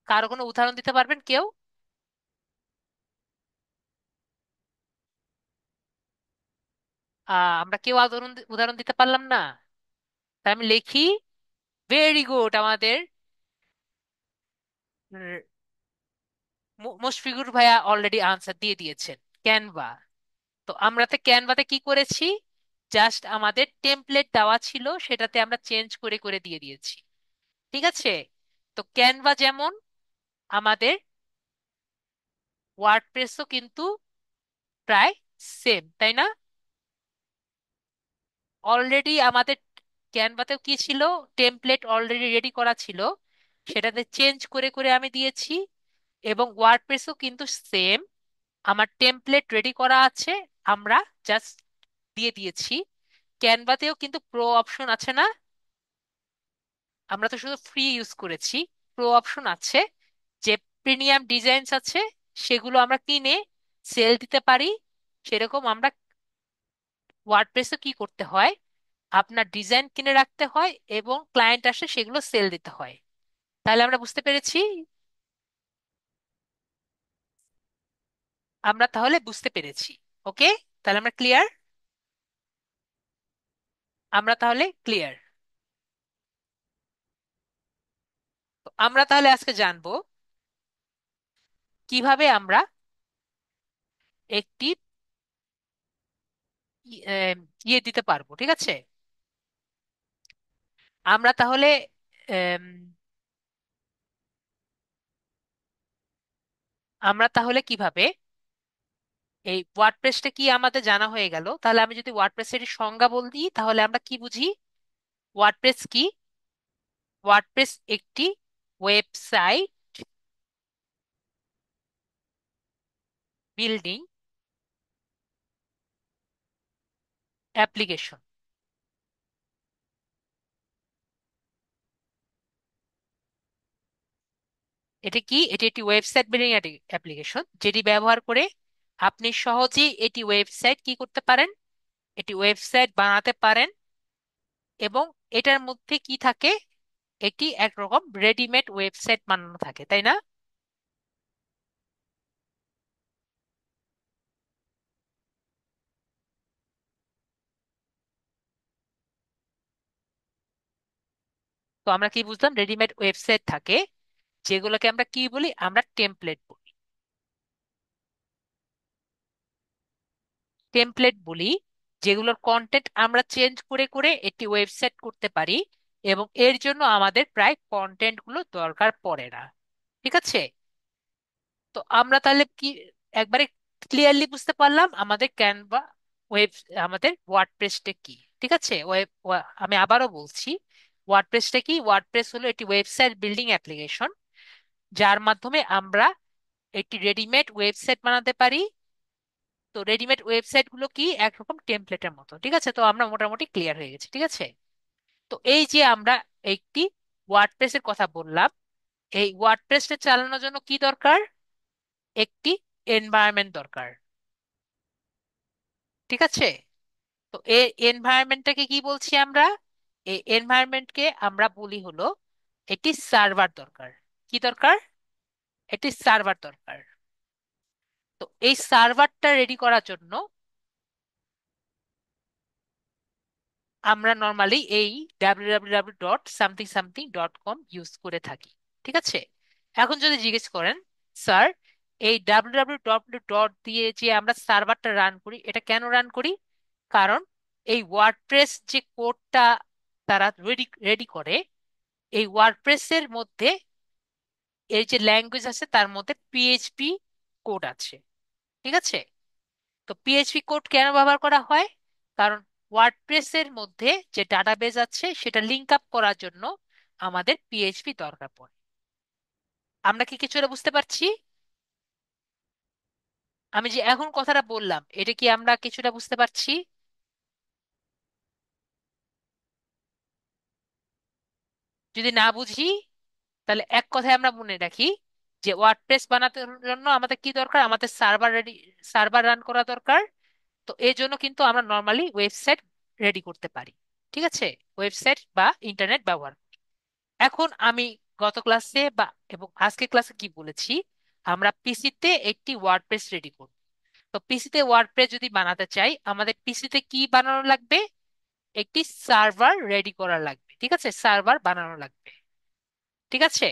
কারো কোনো উদাহরণ দিতে পারবেন কেউ? আমরা কেউ উদাহরণ উদাহরণ দিতে পারলাম না। তাই আমি লিখি। ভেরি গুড, আমাদের মুশফিকুর ভাইয়া অলরেডি আনসার দিয়ে দিয়েছেন। ক্যানভা। তো আমরা তো ক্যানভাতে কি করেছি? জাস্ট আমাদের টেমপ্লেট দেওয়া ছিল, সেটাতে আমরা চেঞ্জ করে করে দিয়ে দিয়েছি। ঠিক আছে, তো ক্যানভা যেমন, আমাদের ওয়ার্ডপ্রেসও কিন্তু প্রায় সেম, তাই না? অলরেডি আমাদের ক্যানভাতেও কি ছিল? টেমপ্লেট অলরেডি রেডি করা ছিল, সেটাতে চেঞ্জ করে করে আমি দিয়েছি। এবং ওয়ার্ডপ্রেসও কিন্তু সেম, আমার টেমপ্লেট রেডি করা আছে, আমরা জাস্ট দিয়ে দিয়েছি। ক্যানভাতেও কিন্তু প্রো অপশন আছে না? আমরা তো শুধু ফ্রি ইউজ করেছি। প্রো অপশন আছে, যে প্রিমিয়াম ডিজাইনস আছে, সেগুলো আমরা কিনে সেল দিতে পারি। সেরকম আমরা ওয়ার্ডপ্রেসে কি করতে হয়? আপনার ডিজাইন কিনে রাখতে হয় এবং ক্লায়েন্ট আসে সেগুলো সেল দিতে হয়। তাহলে আমরা বুঝতে পেরেছি। আমরা তাহলে বুঝতে পেরেছি। ওকে, তাহলে আমরা ক্লিয়ার। আমরা তাহলে ক্লিয়ার। তো আমরা তাহলে আজকে জানবো কিভাবে আমরা একটি ই- আহ, ইয়ে দিতে পারবো। ঠিক আছে, আমরা তাহলে আম, আমরা তাহলে কিভাবে এই ওয়ার্ডপ্রেসটা কি আমাদের জানা হয়ে গেল। তাহলে আমি যদি ওয়ার্ডপ্রেসের সংজ্ঞা বলি, তাহলে আমরা কি বুঝি? ওয়ার্ডপ্রেস কি? ওয়ার্ডপ্রেস একটি ওয়েবসাইট বিল্ডিং অ্যাপ্লিকেশন। এটা কি? এটি একটি ওয়েবসাইট বিল্ডিং অ্যাপ্লিকেশন, যেটি ব্যবহার করে আপনি সহজেই এটি ওয়েবসাইট কি করতে পারেন? এটি ওয়েবসাইট বানাতে পারেন। এবং এটার মধ্যে কি থাকে? এটি একরকম রেডিমেড ওয়েবসাইট বানানো থাকে, তাই না? তো আমরা কি বুঝলাম? রেডিমেড ওয়েবসাইট থাকে, যেগুলোকে আমরা কি বলি? আমরা টেমপ্লেট বলি। টেমপ্লেট বলি যেগুলোর কন্টেন্ট আমরা চেঞ্জ করে করে একটি ওয়েবসাইট করতে পারি, এবং এর জন্য আমাদের প্রায় কন্টেন্ট গুলো দরকার পড়ে না। ঠিক আছে, তো আমরা তাহলে কি একবারে ক্লিয়ারলি বুঝতে পারলাম আমাদের ক্যানভা ওয়েব, আমাদের ওয়ার্ডপ্রেসটা কি। ঠিক আছে, আমি আবারও বলছি, ওয়ার্ডপ্রেসটা কি? ওয়ার্ডপ্রেস হলো একটি ওয়েবসাইট বিল্ডিং অ্যাপ্লিকেশন, যার মাধ্যমে আমরা একটি রেডিমেড ওয়েবসাইট বানাতে পারি। তো রেডিমেড ওয়েবসাইট গুলো কি একরকম টেমপ্লেটের মতো। ঠিক আছে, তো আমরা মোটামুটি ক্লিয়ার হয়ে গেছি। ঠিক আছে, তো এই যে আমরা একটি ওয়ার্ডপ্রেসের কথা বললাম, এই ওয়ার্ডপ্রেসটা চালানোর জন্য কি দরকার? একটি এনভায়রনমেন্ট দরকার। ঠিক আছে, তো এই এনভায়রনমেন্টটাকে কি বলছি আমরা? এই এনভায়রনমেন্টকে আমরা বলি হলো একটি সার্ভার দরকার। কি দরকার? একটি সার্ভার দরকার। তো এই সার্ভারটা রেডি করার জন্য আমরা নর্মালি এই www.something something.com ইউজ করে থাকি। ঠিক আছে, এখন যদি জিজ্ঞেস করেন, স্যার, এই www ডট দিয়ে যে আমরা সার্ভারটা রান করি, এটা কেন রান করি? কারণ এই ওয়ার্ডপ্রেস যে কোডটা তারা রেডি রেডি করে এই ওয়ার্ডপ্রেসের মধ্যে এই যে ল্যাঙ্গুয়েজ আছে তার মধ্যে পিএইচপি কোড আছে। ঠিক আছে? তো পিএইচপি কোড কেন ব্যবহার করা হয়? কারণ ওয়ার্ডপ্রেসের মধ্যে যে ডাটাবেজ আছে সেটা লিংক আপ করার জন্য আমাদের পিএইচপি দরকার পড়ে। আমরা কি কিছুটা বুঝতে পারছি? আমি যে এখন কথাটা বললাম এটা কি আমরা কিছুটা বুঝতে পারছি? যদি না বুঝি তাহলে এক কথায় আমরা মনে রাখি যে ওয়ার্ডপ্রেস বানাতে জন্য আমাদের কি দরকার, আমাদের সার্ভার রেডি, সার্ভার রান করা দরকার। তো এই জন্য কিন্তু আমরা নর্মালি ওয়েবসাইট রেডি করতে পারি। ঠিক আছে? ওয়েবসাইট বা ইন্টারনেট ব্যবহার। এখন আমি গত ক্লাসে বা এবং আজকে ক্লাসে কি বলেছি, আমরা পিসিতে একটি ওয়ার্ডপ্রেস রেডি করব। তো পিসিতে ওয়ার্ডপ্রেস যদি বানাতে চাই আমাদের পিসিতে কি বানানো লাগবে? একটি সার্ভার রেডি করা লাগবে। ঠিক আছে? সার্ভার বানানো লাগবে। ঠিক আছে?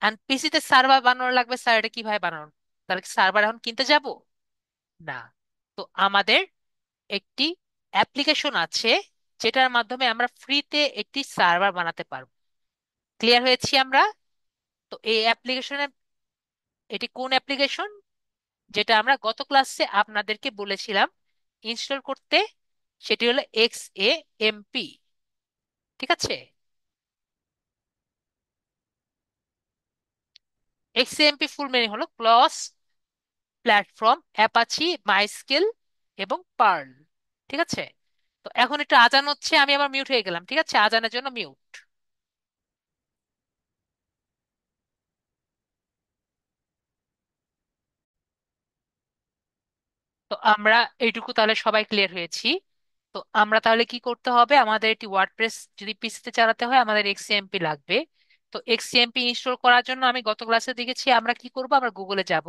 আর পিসিতে সার্ভার বানানো লাগবে, স্যার এটা কিভাবে বানানো? তাহলে কি সার্ভার এখন কিনতে যাব? না। তো আমাদের একটি অ্যাপ্লিকেশন আছে যেটার মাধ্যমে আমরা ফ্রিতে একটি সার্ভার বানাতে পারবো। ক্লিয়ার হয়েছি আমরা? তো এই অ্যাপ্লিকেশনে, এটি কোন অ্যাপ্লিকেশন? যেটা আমরা গত ক্লাসে আপনাদেরকে বলেছিলাম ইনস্টল করতে, সেটি হলো XAMPP। ঠিক আছে? XAMPP ফুল মিনিং হলো ক্রস প্ল্যাটফর্ম অ্যাপাচি মাইস্কেল এবং পার্ল। ঠিক আছে? তো এখন একটু আজান হচ্ছে, আমি আবার মিউট হয়ে গেলাম। ঠিক আছে? আজানের জন্য মিউট। তো আমরা এইটুকু তাহলে সবাই ক্লিয়ার হয়েছি। তো আমরা তাহলে কি করতে হবে, আমাদের একটি ওয়ার্ডপ্রেস যদি পিসিতে চালাতে হয় আমাদের এক্সএমপি লাগবে। তো এক্সএমপি ইনস্টল করার জন্য আমি গত ক্লাসে দেখেছি আমরা কি করব, আমরা গুগলে যাব।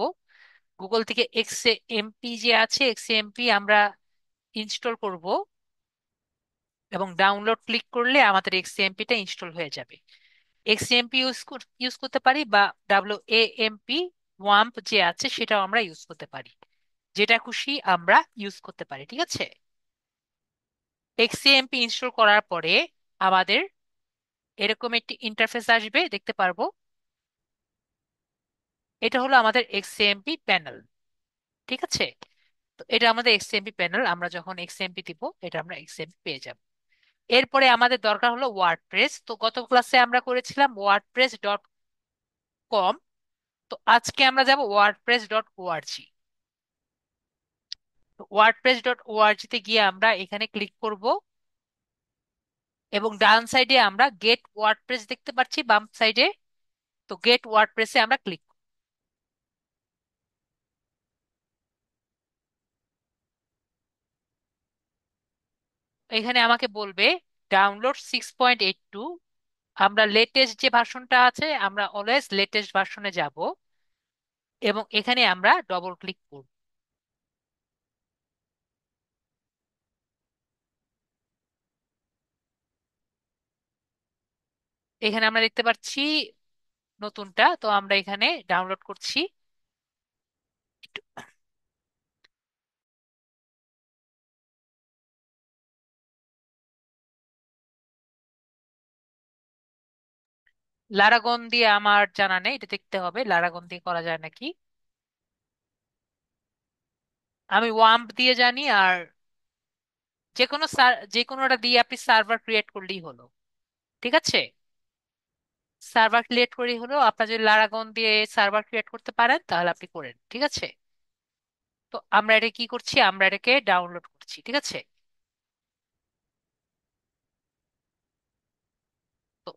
গুগল থেকে এক্সএমপি যে আছে এক্সএমপি আমরা ইনস্টল করব এবং ডাউনলোড ক্লিক করলে আমাদের এক্সএমপিটা ইনস্টল হয়ে যাবে। এক্সএমপি ইউজ করতে পারি বা WAMP ওয়াম্প যে আছে সেটাও আমরা ইউজ করতে পারি। যেটা খুশি আমরা ইউজ করতে পারি। ঠিক আছে? এক্সএমপি ইনস্টল করার পরে আমাদের এরকম একটি ইন্টারফেস আসবে, দেখতে পারবো। এটা হলো আমাদের এক্সএমপি প্যানেল। ঠিক আছে? তো এটা আমাদের এক্সএমপি প্যানেল, আমরা যখন এক্সএমপি দিব এটা আমরা এক্সএমপি পেয়ে যাব। এরপরে আমাদের দরকার হলো ওয়ার্ডপ্রেস। তো গত ক্লাসে আমরা করেছিলাম wordpress.com। তো আজকে আমরা যাব wordpress.org। তো wordpress.org তে গিয়ে আমরা এখানে ক্লিক করব এবং ডান সাইডে আমরা গেট ওয়ার্ডপ্রেস দেখতে পাচ্ছি, বাম সাইডে। তো গেট ওয়ার্ডপ্রেসে আমরা ক্লিক। এখানে আমাকে বলবে ডাউনলোড 6.82। আমরা লেটেস্ট যে ভার্সনটা আছে আমরা অলওয়েজ লেটেস্ট ভার্সনে যাব এবং এখানে আমরা ডবল ক্লিক করব। এখানে আমরা দেখতে পাচ্ছি নতুনটা, তো আমরা এখানে ডাউনলোড করছি। একটু লারাগন দিয়ে আমার জানা নেই, এটা দেখতে হবে লারাগন দিয়ে করা যায় নাকি। আমি ওয়াম্প দিয়ে জানি, আর যে কোনোটা দিয়ে আপনি সার্ভার ক্রিয়েট করলেই হলো। ঠিক আছে? সার্ভার ক্রিয়েট করেই হলো, আপনার যদি লারাগন দিয়ে সার্ভার ক্রিয়েট করতে পারেন তাহলে আপনি করেন। ঠিক আছে? তো আমরা এটা কি করছি, আমরা এটাকে ডাউনলোড করছি। ঠিক আছে? তো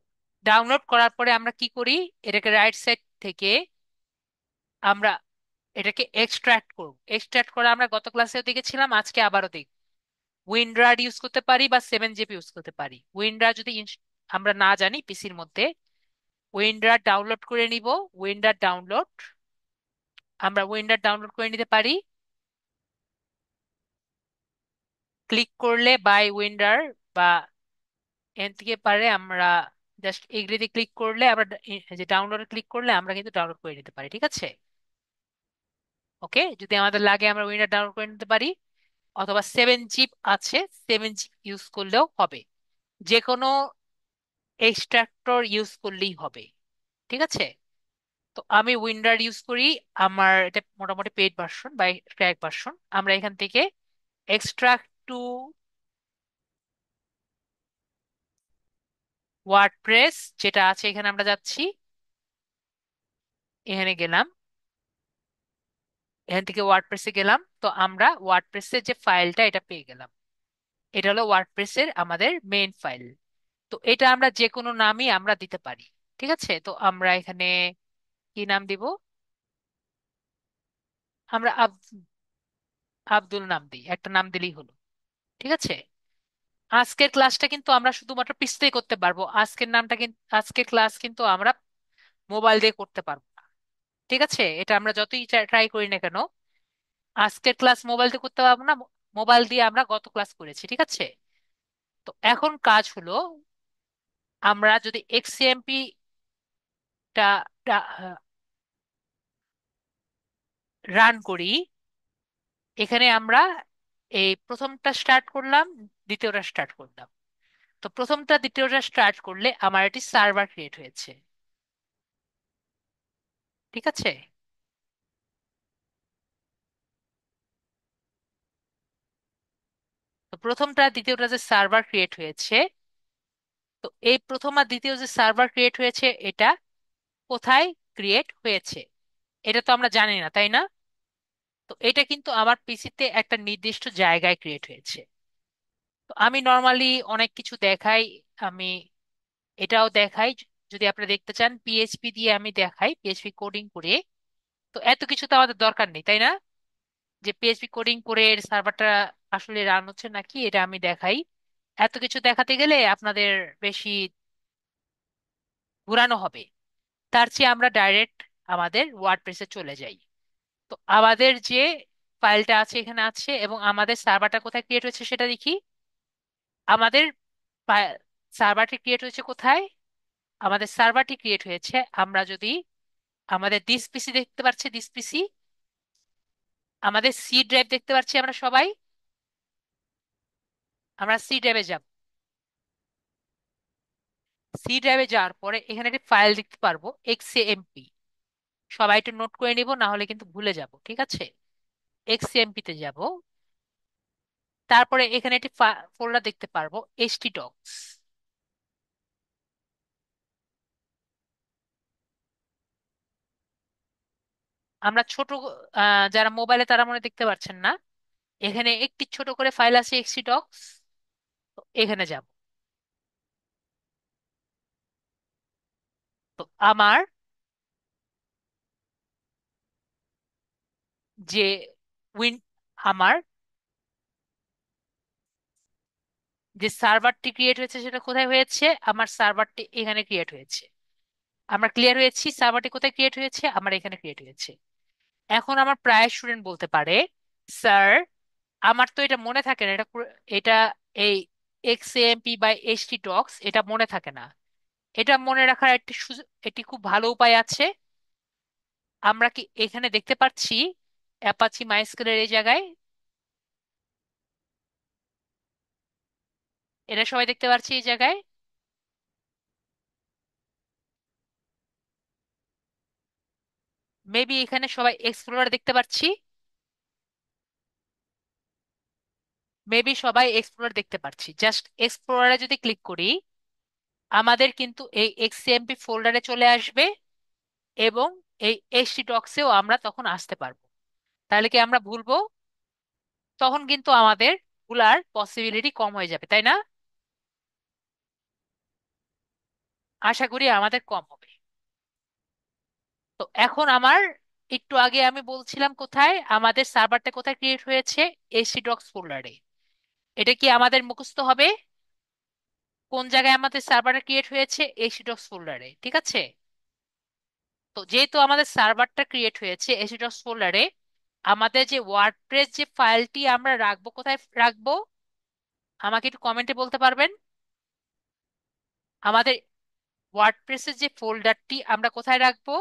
ডাউনলোড করার পরে আমরা কি করি, এটাকে রাইট সাইড থেকে আমরা এটাকে এক্সট্রাক্ট করব। এক্সট্রাক্ট করে আমরা গত ক্লাসেও দেখেছিলাম, আজকে আবারও দেখব। উইন্ডার ইউজ করতে পারি বা 7 জিবি ইউজ করতে পারি। উইন্ডার যদি আমরা না জানি পিসির মধ্যে, উইন্ডার ডাউনলোড করে নিব। উইন্ডার ডাউনলোড, আমরা উইন্ডার ডাউনলোড করে নিতে পারি। ক্লিক করলে বাই উইন্ডার বা এন থেকে পারে আমরা জাস্ট এগ্রিতে ক্লিক করলে আমরা যে ডাউনলোডে ক্লিক করলে আমরা কিন্তু ডাউনলোড করে নিতে পারি। ঠিক আছে? ওকে, যদি আমাদের লাগে আমরা উইন্ডার ডাউনলোড করে নিতে পারি, অথবা 7 জিব আছে 7 জিব ইউজ করলেও হবে। যে কোনো এক্সট্রাক্টর ইউজ করলেই হবে। ঠিক আছে, তো আমি উইন্ডার ইউজ করি। আমার এটা মোটামুটি পেইড ভার্সন বা ক্র্যাক ভার্সন। আমরা এখান থেকে এক্সট্রাক্ট টু ওয়ার্ডপ্রেস যেটা আছে এখানে আমরা যাচ্ছি, এখানে গেলাম, এখান থেকে ওয়ার্ডপ্রেসে গেলাম, তো আমরা ওয়ার্ডপ্রেসের যে ফাইলটা এটা পেয়ে গেলাম। এটা হলো ওয়ার্ডপ্রেসের আমাদের মেইন ফাইল। তো এটা আমরা যে কোনো নামই আমরা দিতে পারি। ঠিক আছে, তো আমরা এখানে কি নাম দিব? আমরা আব্দুল নাম দিই, একটা নাম দিলেই হলো। ঠিক আছে, আজকের ক্লাসটা কিন্তু আমরা শুধুমাত্র পিসতেই করতে পারবো, আজকের নামটা কিন্তু, আজকের ক্লাস কিন্তু আমরা মোবাইল দিয়ে করতে পারবো না। ঠিক আছে, এটা আমরা যতই ট্রাই করি না কেন, আজকের ক্লাস মোবাইল দিয়ে করতে পারবো না। মোবাইল দিয়ে আমরা গত ক্লাস করেছি। ঠিক আছে, তো এখন কাজ হলো, আমরা যদি এক্সএমপি টা রান করি, এখানে আমরা এই প্রথমটা স্টার্ট করলাম, দ্বিতীয়টা স্টার্ট করলাম। তো প্রথমটা দ্বিতীয়টা স্টার্ট করলে আমার একটি সার্ভার ক্রিয়েট হয়েছে। ঠিক আছে, তো প্রথমটা দ্বিতীয়টা যে সার্ভার ক্রিয়েট হয়েছে, তো এই প্রথম আর দ্বিতীয় যে সার্ভার ক্রিয়েট হয়েছে এটা কোথায় ক্রিয়েট হয়েছে এটা তো আমরা জানি না, তাই না? তো এটা কিন্তু আমার পিসিতে একটা নির্দিষ্ট জায়গায় ক্রিয়েট হয়েছে। তো আমি নর্মালি অনেক কিছু দেখাই, আমি এটাও দেখাই। যদি আপনারা দেখতে চান পিএইচপি দিয়ে আমি দেখাই, পিএইচপি কোডিং করে। তো এত কিছু তো আমাদের দরকার নেই, তাই না? যে পিএইচপি কোডিং করে সার্ভারটা আসলে রান হচ্ছে নাকি এটা আমি দেখাই। এত কিছু দেখাতে গেলে আপনাদের বেশি ঘোরানো হবে। তার চেয়ে আমরা ডাইরেক্ট আমাদের ওয়ার্ডপ্রেসে চলে যাই। তো আমাদের যে ফাইলটা আছে এখানে আছে, এবং আমাদের সার্ভারটা কোথায় ক্রিয়েট হয়েছে সেটা দেখি। আমাদের সার্ভারটি ক্রিয়েট হয়েছে কোথায়? আমাদের সার্ভারটি ক্রিয়েট হয়েছে, আমরা যদি আমাদের দিস পিসি দেখতে পাচ্ছি, দিস পিসি, আমাদের সি ড্রাইভ দেখতে পাচ্ছি আমরা সবাই। আমরা সি ড্রাইভে যাব। সি ড্রাইভে যাওয়ার পরে এখানে একটি ফাইল দেখতে পারবো এক্সএমপি। সবাই একটু নোট করে নিব, না হলে কিন্তু ভুলে যাব। ঠিক আছে, এক্সএমপি তে যাব। তারপরে এখানে একটি ফোল্ডার দেখতে পারবো htdocs। আমরা ছোট, যারা মোবাইলে তারা মনে হয় দেখতে পাচ্ছেন না, এখানে একটি ছোট করে ফাইল আছে htdocs। তো এখানে যাব। তো আমার যে উইন আমার যে সার্ভারটি ক্রিয়েট হয়েছে সেটা কোথায় হয়েছে? আমার সার্ভারটি এখানে ক্রিয়েট হয়েছে। আমরা ক্লিয়ার হয়েছি সার্ভারটি কোথায় ক্রিয়েট হয়েছে, আমার এখানে ক্রিয়েট হয়েছে। এখন আমার প্রায় স্টুডেন্ট বলতে পারে, স্যার আমার তো এটা মনে থাকে না, এটা এই এক্সএমপি বা htdocs এটা মনে থাকে না। এটা মনে রাখার একটি একটি খুব ভালো উপায় আছে। আমরা কি এখানে দেখতে পাচ্ছি অ্যাপাচি মাইস্কুলের এই জায়গায়? এটা সবাই দেখতে পাচ্ছি এই জায়গায়। মেবি এখানে সবাই এক্সপ্লোরার দেখতে পাচ্ছি। মেবি সবাই এক্সপ্লোরার দেখতে পাচ্ছি। জাস্ট এক্সপ্লোরারে যদি ক্লিক করি, আমাদের কিন্তু এই এক্সএমপি ফোল্ডারে চলে আসবে, এবং এই htdocs-এও আমরা তখন আসতে পারবো। তাহলে কি আমরা ভুলবো? তখন কিন্তু আমাদের ভুলার পসিবিলিটি কম হয়ে যাবে, তাই না? আশা করি আমাদের কম হবে। তো এখন আমার, একটু আগে আমি বলছিলাম কোথায় আমাদের সার্ভারটা কোথায় ক্রিয়েট হয়েছে, htdocs ফোল্ডারে। এটা কি আমাদের মুখস্থ হবে? কোন জায়গায় আমাদের সার্ভারটা ক্রিয়েট হয়েছে? htdocs ফোল্ডারে। ঠিক আছে, তো যেহেতু আমাদের সার্ভারটা ক্রিয়েট হয়েছে htdocs ফোল্ডারে, আমাদের যে ওয়ার্ডপ্রেস যে ফাইলটি আমরা রাখবো কোথায় রাখবো, আমাকে একটু কমেন্টে বলতে পারবেন? আমাদের ওয়ার্ডপ্রেসের যে ফোল্ডারটি আমরা কোথায় রাখবো?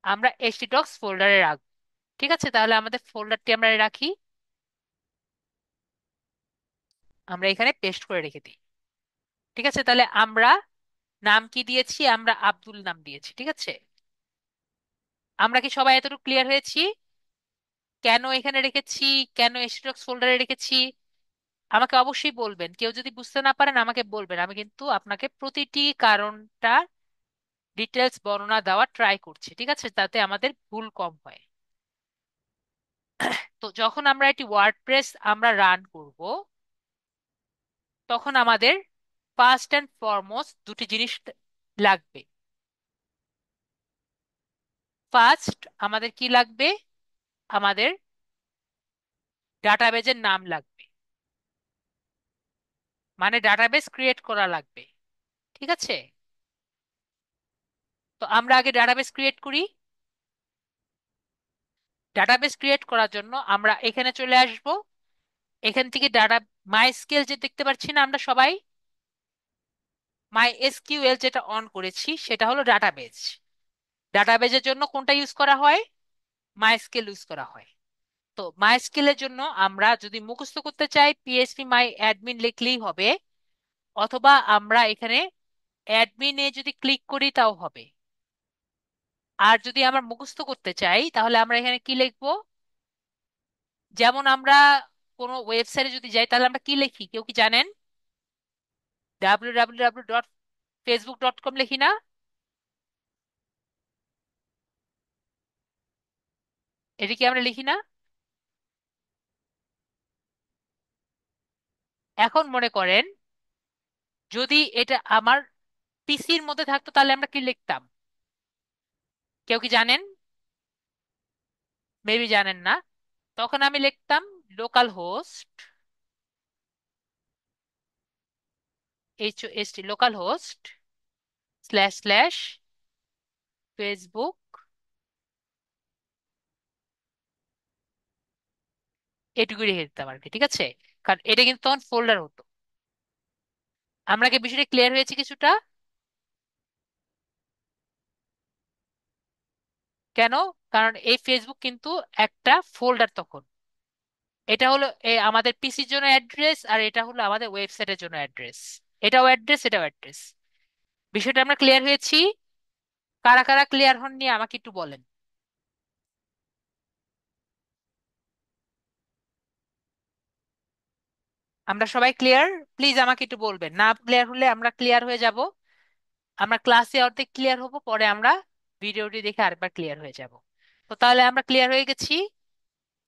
আমরা htdocs ফোল্ডারে রাখবো। ঠিক আছে, তাহলে আমাদের ফোল্ডারটি আমরা রাখি। আমরা এখানে পেস্ট করে রেখে দিই। ঠিক আছে, তাহলে আমরা নাম কি দিয়েছি? আমরা আব্দুল নাম দিয়েছি। ঠিক আছে, আমরা কি সবাই এতটুকু ক্লিয়ার হয়েছি? কেন এখানে রেখেছি, কেন এসটিডক্স ফোল্ডারে রেখেছি, আমাকে অবশ্যই বলবেন। কেউ যদি বুঝতে না পারেন আমাকে বলবেন, আমি কিন্তু আপনাকে প্রতিটি কারণটা ডিটেলস বর্ণনা দেওয়া ট্রাই করছি। ঠিক আছে, তাতে আমাদের ভুল কম হয়। তো যখন আমরা এটি ওয়ার্ডপ্রেস আমরা রান করব, তখন আমাদের ফার্স্ট অ্যান্ড ফরমোস্ট দুটি জিনিস লাগবে। ফার্স্ট আমাদের কি লাগবে? আমাদের ডাটাবেজের নাম লাগবে, মানে ডাটাবেস ক্রিয়েট করা লাগবে। ঠিক আছে, তো আমরা আগে ডাটাবেস ক্রিয়েট করি। ডাটাবেস ক্রিয়েট করার জন্য আমরা এখানে চলে আসব। এখান থেকে ডাটা মাইস্কেল যে দেখতে পাচ্ছি না আমরা সবাই, মাই এসকিউএল যেটা অন করেছি সেটা হলো ডাটাবেজ। ডাটাবেজের জন্য কোনটা ইউজ করা হয়? মাইস্কেল ইউজ করা হয়। তো মাইস্কেলের জন্য আমরা যদি মুখস্থ করতে চাই পিএইচপি মাই অ্যাডমিন লিখলেই হবে, অথবা আমরা এখানে অ্যাডমিনে যদি ক্লিক করি তাও হবে। আর যদি আমরা মুখস্থ করতে চাই তাহলে আমরা এখানে কি লিখবো? যেমন আমরা কোনো ওয়েবসাইটে যদি যাই তাহলে আমরা কি লিখি, কেউ কি জানেন? www.facebook.com লিখি না? এটা কি আমরা লিখি না? এখন মনে করেন যদি এটা আমার পিসির মধ্যে থাকতো তাহলে আমরা কি লিখতাম? কেউ কি জানেন? মেবি জানেন না। তখন আমি লিখতাম local host, HOST, local host slash slash Facebook, এটুকু রেখে দিতাম আর কি। ঠিক আছে, কারণ এটা কিন্তু তখন ফোল্ডার হতো। আমরা কি বিষয়টা ক্লিয়ার হয়েছে কিছুটা? কেন? কারণ এই ফেসবুক কিন্তু একটা ফোল্ডার তখন। এটা হলো আমাদের পিসির জন্য অ্যাড্রেস, আর এটা হলো আমাদের ওয়েবসাইটের জন্য অ্যাড্রেস। এটাও অ্যাড্রেস, এটাও অ্যাড্রেস। বিষয়টা আমরা ক্লিয়ার হয়েছি? কারা কারা ক্লিয়ার হননি আমাকে একটু বলেন। আমরা সবাই ক্লিয়ার? প্লিজ আমাকে একটু বলবেন, না ক্লিয়ার হলে আমরা ক্লিয়ার হয়ে যাব। আমরা ক্লাসে অর্ধেক ক্লিয়ার হব, পরে আমরা ভিডিওটি দেখে আরেকবার ক্লিয়ার হয়ে যাব। তো তাহলে আমরা ক্লিয়ার হয়ে গেছি।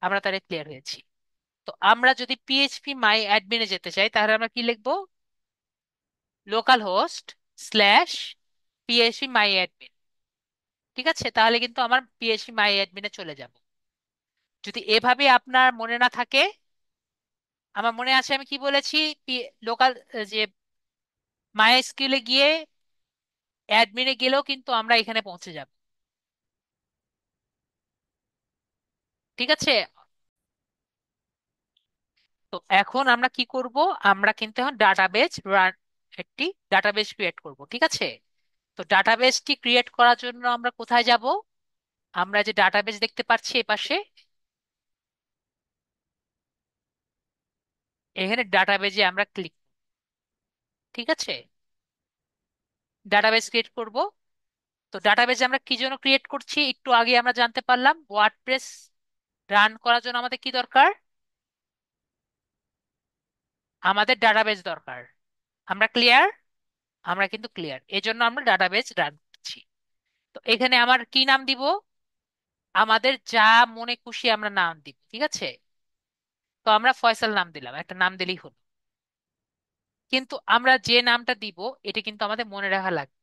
আমরা তাহলে ক্লিয়ার হয়েছি। তো আমরা যদি পিএইচপি মাই অ্যাডমিনে যেতে চাই তাহলে আমরা কি লিখবো? লোকাল হোস্ট স্ল্যাশ পিএইচপি মাই অ্যাডমিন। ঠিক আছে, তাহলে কিন্তু আমার পিএইচপি মাই অ্যাডমিনে চলে যাব। যদি এভাবে আপনার মনে না থাকে, আমার মনে আছে আমি কি বলেছি, লোকাল যে মাই এসকিউএল এ গিয়ে অ্যাডমিনে গেলেও কিন্তু আমরা এখানে পৌঁছে যাব। ঠিক আছে, তো এখন আমরা কি করব? আমরা কিন্তু এখন ডাটাবেজ রান, একটি ডাটাবেজ ক্রিয়েট করব। ঠিক আছে, তো ডাটাবেজটি ক্রিয়েট করার জন্য আমরা কোথায় যাব? আমরা যে ডাটাবেজ দেখতে পাচ্ছি এপাশে, এখানে ডাটাবেজে আমরা ক্লিক। ঠিক আছে, ডাটাবেজ ক্রিয়েট করব। তো ডাটাবেজ আমরা কি জন্য ক্রিয়েট করছি একটু আগে আমরা জানতে পারলাম। ওয়ার্ডপ্রেস রান করার জন্য আমাদের কি দরকার? আমাদের ডাটাবেজ দরকার। আমরা ক্লিয়ার? আমরা কিন্তু ক্লিয়ার, এই জন্য আমরা ডাটাবেজ রান করছি। তো এখানে আমার কি নাম দিব? আমাদের যা মনে খুশি আমরা নাম দিব। ঠিক আছে, তো আমরা ফয়সাল নাম দিলাম, একটা নাম দিলেই হলো। কিন্তু আমরা যে নামটা দিব এটা কিন্তু আমাদের মনে রাখা লাগবে।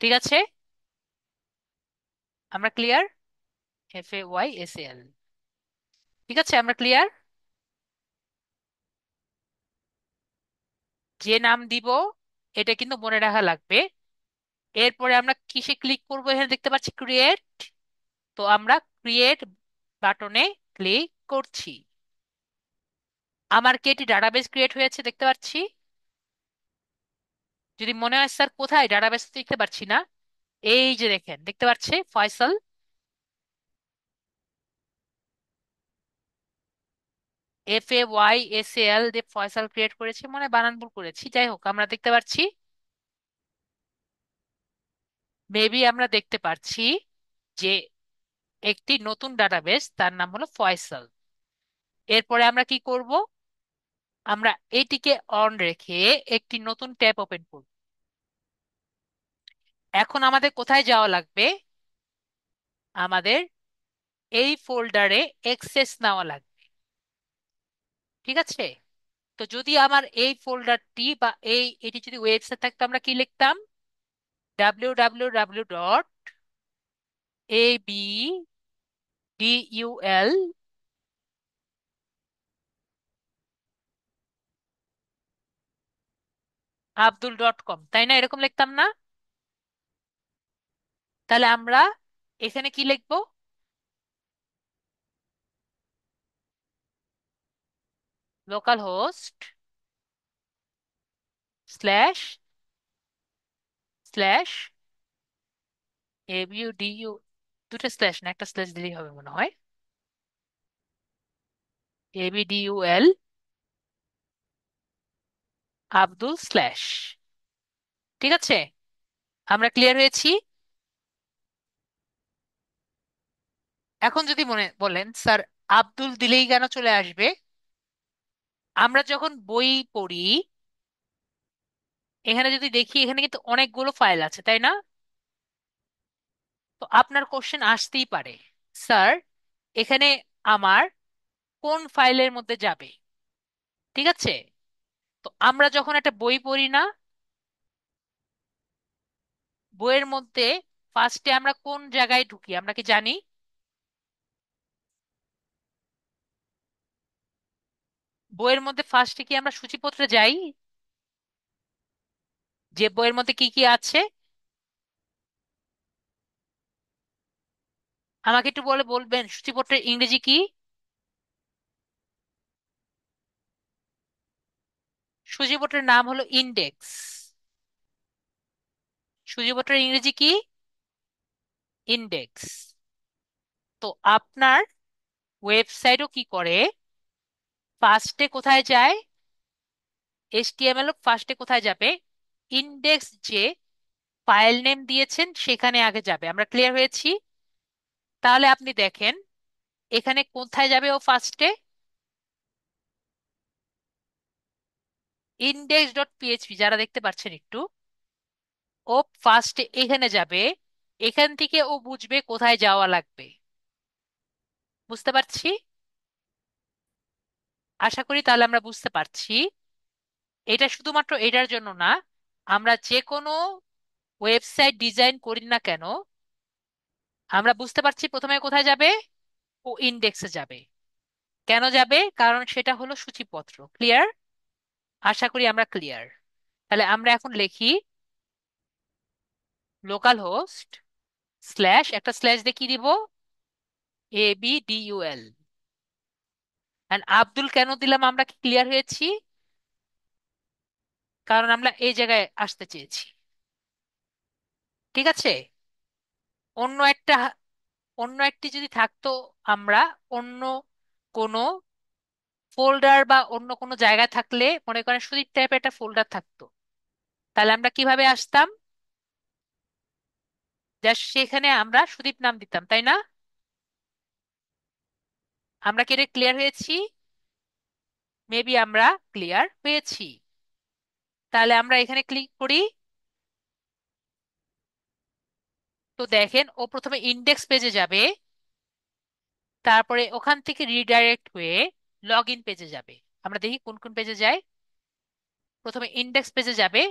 ঠিক আছে, আমরা ক্লিয়ার? FAYSAL। ঠিক আছে, আমরা ক্লিয়ার। যে নাম দিব এটা কিন্তু মনে রাখা লাগবে। এরপরে আমরা কিসে ক্লিক করব? এখানে দেখতে পাচ্ছি ক্রিয়েট। তো আমরা ক্রিয়েট বাটনে ক্লিক করছি। আমার কি এটি ডাটাবেস ক্রিয়েট হয়েছে দেখতে পাচ্ছি? যদি মনে হয় স্যার কোথায় ডাটাবেস দেখতে পাচ্ছি না, এই যে দেখেন দেখতে পাচ্ছে ফয়সাল। FAYSAL দিয়ে ফয়সাল ক্রিয়েট করেছি, মানে বানান ভুল করেছি, যাই হোক আমরা দেখতে পাচ্ছি, মেবি আমরা দেখতে পাচ্ছি যে একটি নতুন ডাটাবেস, তার নাম হলো ফয়সাল। এরপরে আমরা কি করব, আমরা এটিকে অন রেখে একটি নতুন ট্যাব ওপেন করব। এখন আমাদের কোথায় যাওয়া লাগবে, আমাদের এই ফোল্ডারে অ্যাক্সেস নেওয়া লাগবে। ঠিক আছে, তো যদি আমার এই ফোল্ডারটি বা এটি যদি ওয়েবসাইট থাকতো, আমরা কি লিখতাম, www.abdul.com, তাই না, এরকম লিখতাম না? তাহলে আমরা এখানে কি লিখবো, local host slash slash ABUDU, দুটো স্ল্যাশ না, একটা স্ল্যাশ দিলেই হবে মনে হয়, ABDUL আব্দুল স্ল্যাশ। ঠিক আছে, আমরা ক্লিয়ার হয়েছি। এখন যদি মনে বলেন স্যার আব্দুল দিলেই কেন চলে আসবে, আমরা যখন বই পড়ি এখানে যদি দেখি, এখানে কিন্তু অনেকগুলো ফাইল আছে, তাই না? তো আপনার কোশ্চেন আসতেই পারে, স্যার এখানে আমার কোন ফাইলের মধ্যে যাবে? ঠিক আছে, তো আমরা যখন একটা বই পড়ি না, বইয়ের মধ্যে ফার্স্টে আমরা কোন জায়গায় ঢুকি আমরা কি জানি? বইয়ের মধ্যে ফার্স্টে কি আমরা সূচিপত্রে যাই, যে বইয়ের মধ্যে কি কি আছে? আমাকে একটু বলবেন সূচিপত্রের ইংরেজি কি? সূচিপত্রের নাম হলো ইন্ডেক্স। সূচিপত্রের ইংরেজি কি? ইন্ডেক্স। তো আপনার ওয়েবসাইটও কি করে, ফার্স্টে কোথায় যায়, HTML ফার্স্টে কোথায় যাবে, ইন্ডেক্স যে ফাইল নেম দিয়েছেন সেখানে আগে যাবে। আমরা ক্লিয়ার হয়েছি? তাহলে আপনি দেখেন এখানে কোথায় যাবে ও ফার্স্টে, index.php, যারা দেখতে পাচ্ছেন একটু, ও ফার্স্টে এখানে যাবে, এখান থেকে ও বুঝবে কোথায় যাওয়া লাগবে। বুঝতে পারছি? আশা করি তাহলে আমরা বুঝতে পারছি। এটা শুধুমাত্র এটার জন্য না, আমরা যে কোনো ওয়েবসাইট ডিজাইন করি না কেন, আমরা বুঝতে পারছি প্রথমে কোথায় যাবে, ও ইন্ডেক্সে যাবে। কেন যাবে, কারণ সেটা হলো সূচিপত্র। ক্লিয়ার? আশা করি আমরা ক্লিয়ার। তাহলে আমরা এখন লিখি লোকাল হোস্ট স্ল্যাশ, একটা স্ল্যাশ দিয়ে কি দিব, ABDUL। আর আব্দুল কেন দিলাম, আমরা কি ক্লিয়ার হয়েছি? কারণ আমরা এই জায়গায় আসতে চেয়েছি। ঠিক আছে, অন্য একটা, অন্য একটি যদি থাকতো, আমরা অন্য কোনো ফোল্ডার বা অন্য কোনো জায়গায় থাকলে, মনে করেন সুদীপ টাইপের একটা ফোল্ডার থাকতো, তাহলে আমরা কিভাবে আসতাম, জাস্ট সেখানে আমরা সুদীপ নাম দিতাম, তাই না? আমরা কি এটা ক্লিয়ার হয়েছি? মেবি আমরা ক্লিয়ার হয়েছি। তাহলে আমরা এখানে ক্লিক করি, তো দেখেন ও প্রথমে ইন্ডেক্স পেজে যাবে, তারপরে ওখান থেকে রিডাইরেক্ট হয়ে লগ ইন পেজে যাবে। আমরা দেখি কোন কোন পেজে যায়। প্রথমে ইন্ডেক্স পেজে যাবে,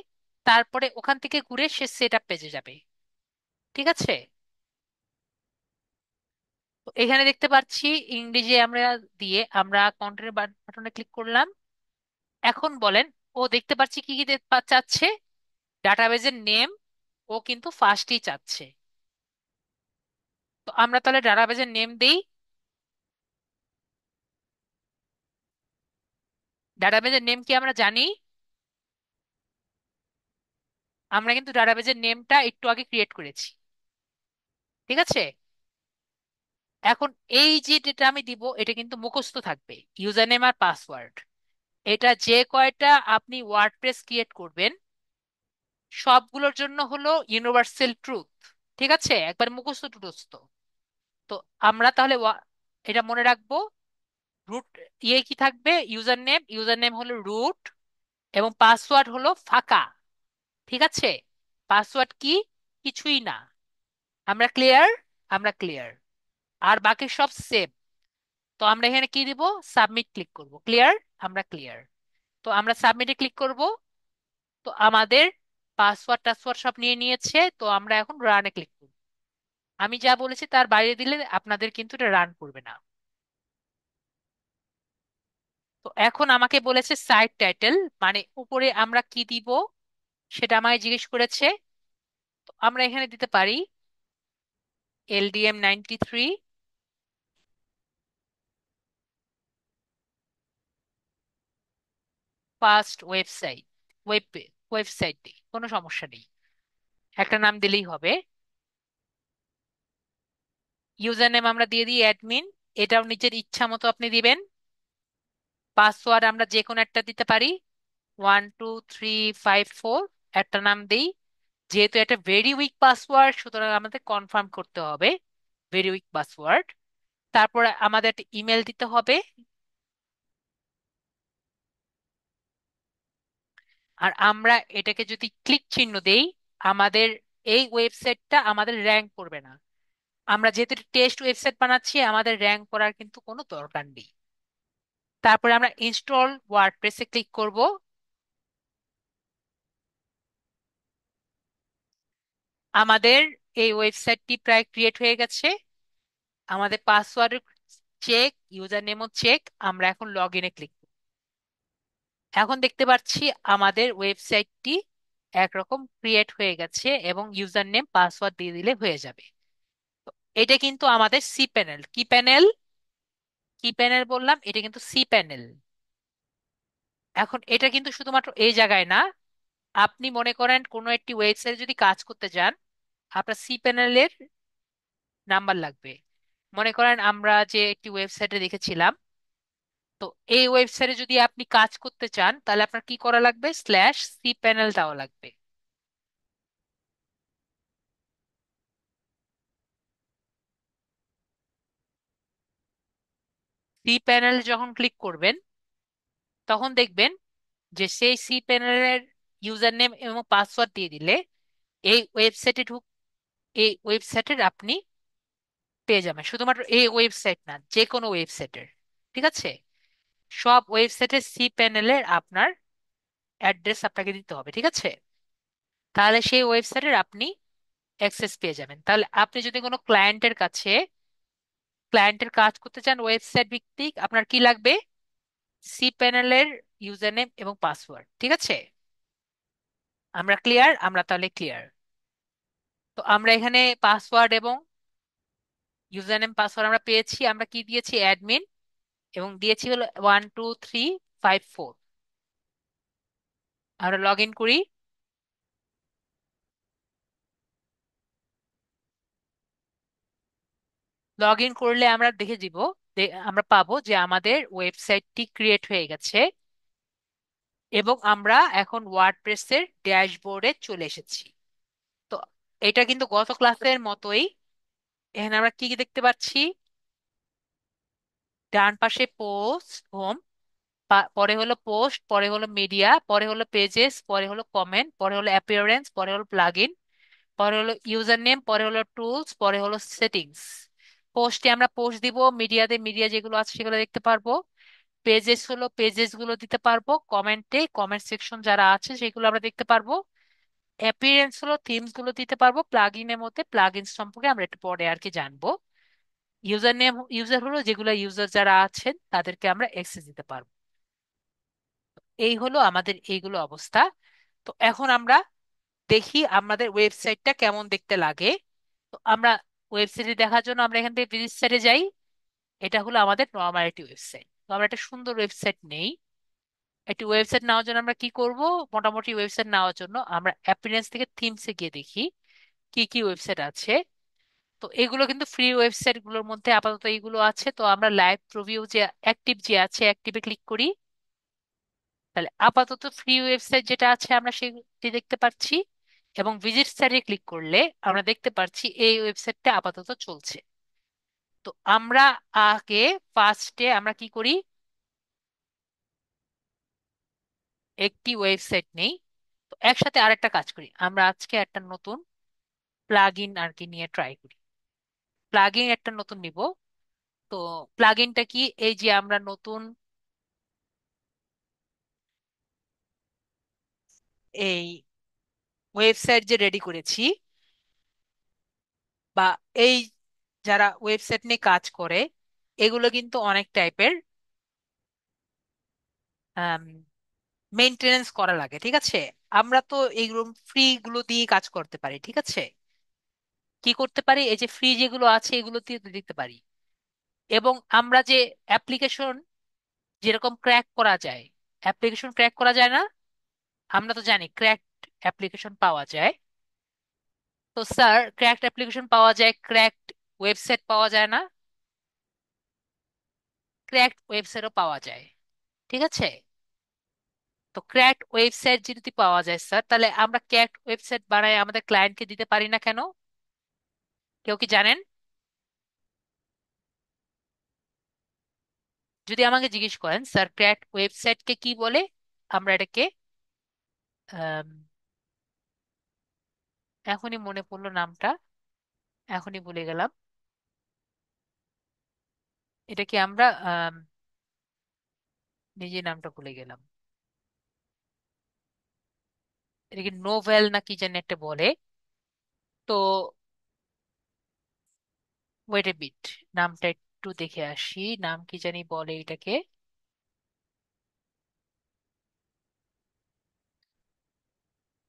তারপরে ওখান থেকে ঘুরে সে সেট আপ পেজে যাবে। ঠিক আছে, তো এখানে দেখতে পাচ্ছি ইংরেজি আমরা দিয়ে আমরা কন্টেন্ট বাটনে ক্লিক করলাম। এখন বলেন, ও দেখতে পাচ্ছি কি কি চাচ্ছে, ডাটাবেজের নেম ও কিন্তু ফার্স্টই চাচ্ছে। তো আমরা তাহলে ডাটাবেজের নেম দেই। ডাটাবেজের নেম কি আমরা জানি? আমরা কিন্তু ডাটাবেজের নেমটা একটু আগে ক্রিয়েট করেছি। ঠিক আছে, এখন এই যে যেটা আমি দিব এটা কিন্তু মুখস্থ থাকবে, ইউজার নেম আর পাসওয়ার্ড। এটা যে কয়টা আপনি ওয়ার্ডপ্রেস ক্রিয়েট করবেন সবগুলোর জন্য হলো ইউনিভার্সাল ট্রুথ। ঠিক আছে, একবার মুখস্থ টুখস্থ। তো আমরা তাহলে এটা মনে রাখবো। রুট কি থাকবে, ইউজার নেম হলো রুট, এবং পাসওয়ার্ড হলো ফাঁকা। ঠিক আছে, পাসওয়ার্ড কি, কিছুই না। আমরা ক্লিয়ার, আমরা ক্লিয়ার। আর বাকি সব সেম। তো আমরা এখানে কি দিব, সাবমিট ক্লিক করব। ক্লিয়ার, আমরা ক্লিয়ার। তো আমরা সাবমিটে ক্লিক করব। তো আমাদের পাসওয়ার্ড টাসওয়ার্ড সব নিয়ে নিয়েছে, তো আমরা এখন রানে ক্লিক করব। আমি যা বলেছি তার বাইরে দিলে আপনাদের কিন্তু এটা রান করবে না। তো এখন আমাকে বলেছে সাইট টাইটেল, মানে উপরে আমরা কি দিব সেটা আমায় জিজ্ঞেস করেছে। তো আমরা এখানে দিতে পারি LDM93 first website. Web website দিই, কোনো সমস্যা নেই, একটা নাম দিলেই হবে। ইউজার নেম আমরা দিয়ে দিই অ্যাডমিন, এটাও নিজের ইচ্ছা মতো আপনি দিবেন। পাসওয়ার্ড আমরা যে কোনো একটা দিতে পারি, 12354, একটা নাম দিই। যেহেতু এটা ভেরি উইক পাসওয়ার্ড সুতরাং আমাদের কনফার্ম করতে হবে ভেরি উইক পাসওয়ার্ড। তারপরে আমাদের একটা ইমেল দিতে হবে। আর আমরা এটাকে যদি ক্লিক চিহ্ন দেই আমাদের এই ওয়েবসাইটটা আমাদের র্যাঙ্ক করবে না। আমরা যেহেতু টেস্ট ওয়েবসাইট বানাচ্ছি আমাদের র্যাঙ্ক করার কিন্তু কোনো দরকার নেই। তারপরে আমরা ইনস্টল ওয়ার্ডপ্রেসে ক্লিক করব। আমাদের এই ওয়েবসাইটটি প্রায় ক্রিয়েট হয়ে গেছে। আমাদের পাসওয়ার্ড চেক, ইউজার নেমও চেক। আমরা এখন লগ ইনে ক্লিক করব। এখন দেখতে পাচ্ছি আমাদের ওয়েবসাইটটি একরকম ক্রিয়েট হয়ে গেছে এবং ইউজার নেম পাসওয়ার্ড দিয়ে দিলে হয়ে যাবে। তো এটা কিন্তু আমাদের সি প্যানেল। কি প্যানেল, কি প্যানেল বললাম, এটা কিন্তু সি প্যানেল। এখন এটা কিন্তু শুধুমাত্র এই জায়গায় না, আপনি মনে করেন কোনো একটি ওয়েবসাইটে যদি কাজ করতে যান আপনার সি প্যানেলের নাম্বার লাগবে। মনে করেন আমরা যে একটি ওয়েবসাইটে দেখেছিলাম, তো এই ওয়েবসাইটে যদি আপনি কাজ করতে চান তাহলে আপনার কি করা লাগবে, স্ল্যাশ সি প্যানেল দেওয়া লাগবে। সি প্যানেল যখন ক্লিক করবেন তখন দেখবেন যে সেই সি প্যানেলের ইউজার নেম এবং পাসওয়ার্ড দিয়ে দিলে এই ওয়েবসাইটে এই ওয়েবসাইটের আপনি পেয়ে যাবেন। শুধুমাত্র এই ওয়েবসাইট না, যে কোনো ওয়েবসাইটের। ঠিক আছে, সব ওয়েবসাইটের সি প্যানেলের আপনার অ্যাড্রেস আপনাকে দিতে হবে। ঠিক আছে, তাহলে সেই ওয়েবসাইটের আপনি অ্যাক্সেস পেয়ে যাবেন। তাহলে আপনি যদি কোনো ক্লায়েন্টের কাজ করতে চান ওয়েবসাইট ভিত্তিক, আপনার কি লাগবে, সি প্যানেলের ইউজার নেম এবং পাসওয়ার্ড। ঠিক আছে, আমরা ক্লিয়ার, আমরা তাহলে ক্লিয়ার। তো আমরা এখানে পাসওয়ার্ড এবং ইউজার নেম পাসওয়ার্ড আমরা পেয়েছি। আমরা কি দিয়েছি, অ্যাডমিন, এবং দিয়েছি হলো 12354। আমরা লগ ইন করি। লগ ইন করলে আমরা দেখে দিব, আমরা পাবো যে আমাদের ওয়েবসাইটটি ক্রিয়েট হয়ে গেছে এবং আমরা এখন ওয়ার্ডপ্রেসের ড্যাশবোর্ডে চলে এসেছি। তো এটা কিন্তু গত ক্লাসের মতোই। এখানে আমরা কি কি দেখতে পাচ্ছি, ডান পাশে পোস্ট হোম, পরে হলো পোস্ট, পরে হলো মিডিয়া, পরে হলো পেজেস, পরে হলো কমেন্ট, পরে হলো অ্যাপিয়ারেন্স, পরে হলো প্লাগইন, পরে হলো ইউজার নেম, পরে হলো টুলস, পরে হলো সেটিংস। পোস্টে আমরা পোস্ট দিব, মিডিয়াতে মিডিয়া যেগুলো আছে সেগুলো দেখতে পারবো। পেজেস হলো পেজেস গুলো দিতে পারবো, কমেন্টে কমেন্ট সেকশন যারা আছে সেগুলো আমরা দেখতে পারবো। অ্যাপিয়ারেন্স হলো থিমস গুলো দিতে পারবো। প্লাগইনের মধ্যে প্লাগইন সম্পর্কে আমরা একটু পরে আর কি জানবো। ইউজার নেম, ইউজার হলো যেগুলো ইউজার যারা আছেন তাদেরকে আমরা অ্যাক্সেস দিতে পারবো। এই হলো আমাদের এইগুলো অবস্থা। তো এখন আমরা দেখি আমাদের ওয়েবসাইটটা কেমন দেখতে লাগে। তো আমরা ওয়েবসাইটে দেখার জন্য আমরা এখান থেকে ভিজিট সাইটে যাই। এটা হলো আমাদের নর্মালিটি ওয়েবসাইট। তো আমরা একটা সুন্দর ওয়েবসাইট নেই। একটি ওয়েবসাইট নেওয়ার জন্য আমরা কি করব, মোটামুটি ওয়েবসাইট নেওয়ার জন্য আমরা অ্যাপিয়ারেন্স থেকে থিমসে গিয়ে দেখি কি কি ওয়েবসাইট আছে। তো এগুলো কিন্তু ফ্রি ওয়েবসাইট গুলোর মধ্যে আপাতত এইগুলো আছে। তো আমরা লাইভ প্রিভিউ যে অ্যাক্টিভ যে আছে অ্যাক্টিভে ক্লিক করি, তাহলে আপাতত ফ্রি ওয়েবসাইট যেটা আছে আমরা সেটি দেখতে পাচ্ছি। এবং ভিজিট সাইটে ক্লিক করলে আমরা দেখতে পাচ্ছি এই ওয়েবসাইটটা আপাতত চলছে। তো আমরা আগে ফার্স্টে আমরা কি করি, একটি ওয়েবসাইট নেই, তো একসাথে আরেকটা কাজ করি, আমরা আজকে একটা নতুন প্লাগ ইন আর কি নিয়ে ট্রাই করি। প্লাগ ইন একটা নতুন নিব। তো প্লাগ ইনটা কি, এই যে আমরা নতুন এই ওয়েবসাইট যে রেডি করেছি, বা এই যারা ওয়েবসাইট নিয়ে কাজ করে, এগুলো কিন্তু অনেক টাইপের মেনটেনেন্স করা লাগে, ঠিক আছে। আমরা তো এইগুলো ফ্রি গুলো দিয়ে কাজ করতে পারি, ঠিক আছে। কি করতে পারি, এই যে ফ্রি যেগুলো আছে এগুলো দিয়ে দিতে পারি। এবং আমরা যে অ্যাপ্লিকেশন যেরকম ক্র্যাক করা যায়, অ্যাপ্লিকেশন ক্র্যাক করা যায় না, আমরা তো জানি ক্র্যাক অ্যাপ্লিকেশন পাওয়া যায়। তো স্যার, ক্র্যাকড অ্যাপ্লিকেশন পাওয়া যায়, ক্র্যাকড ওয়েবসাইট পাওয়া যায় না? ক্র্যাকড ওয়েবসাইটও পাওয়া যায়, ঠিক আছে। তো ক্র্যাকড ওয়েবসাইট যদি পাওয়া যায় স্যার, তাহলে আমরা ক্র্যাকড ওয়েবসাইট বানাই আমাদের ক্লায়েন্টকে দিতে পারি না কেন? কেউ কি জানেন? যদি আমাকে জিজ্ঞেস করেন স্যার ক্র্যাকড ওয়েবসাইটকে কি বলে, আমরা এটাকে আম, এখনই মনে পড়লো নামটা, এখনই ভুলে গেলাম। এটাকে আমরা নিজে নামটা ভুলে গেলাম। এটাকে নোভেল না কি জানি একটা বলে। তো ওয়েট এ বিট, নামটা একটু দেখে আসি, নাম কি জানি বলে এটাকে।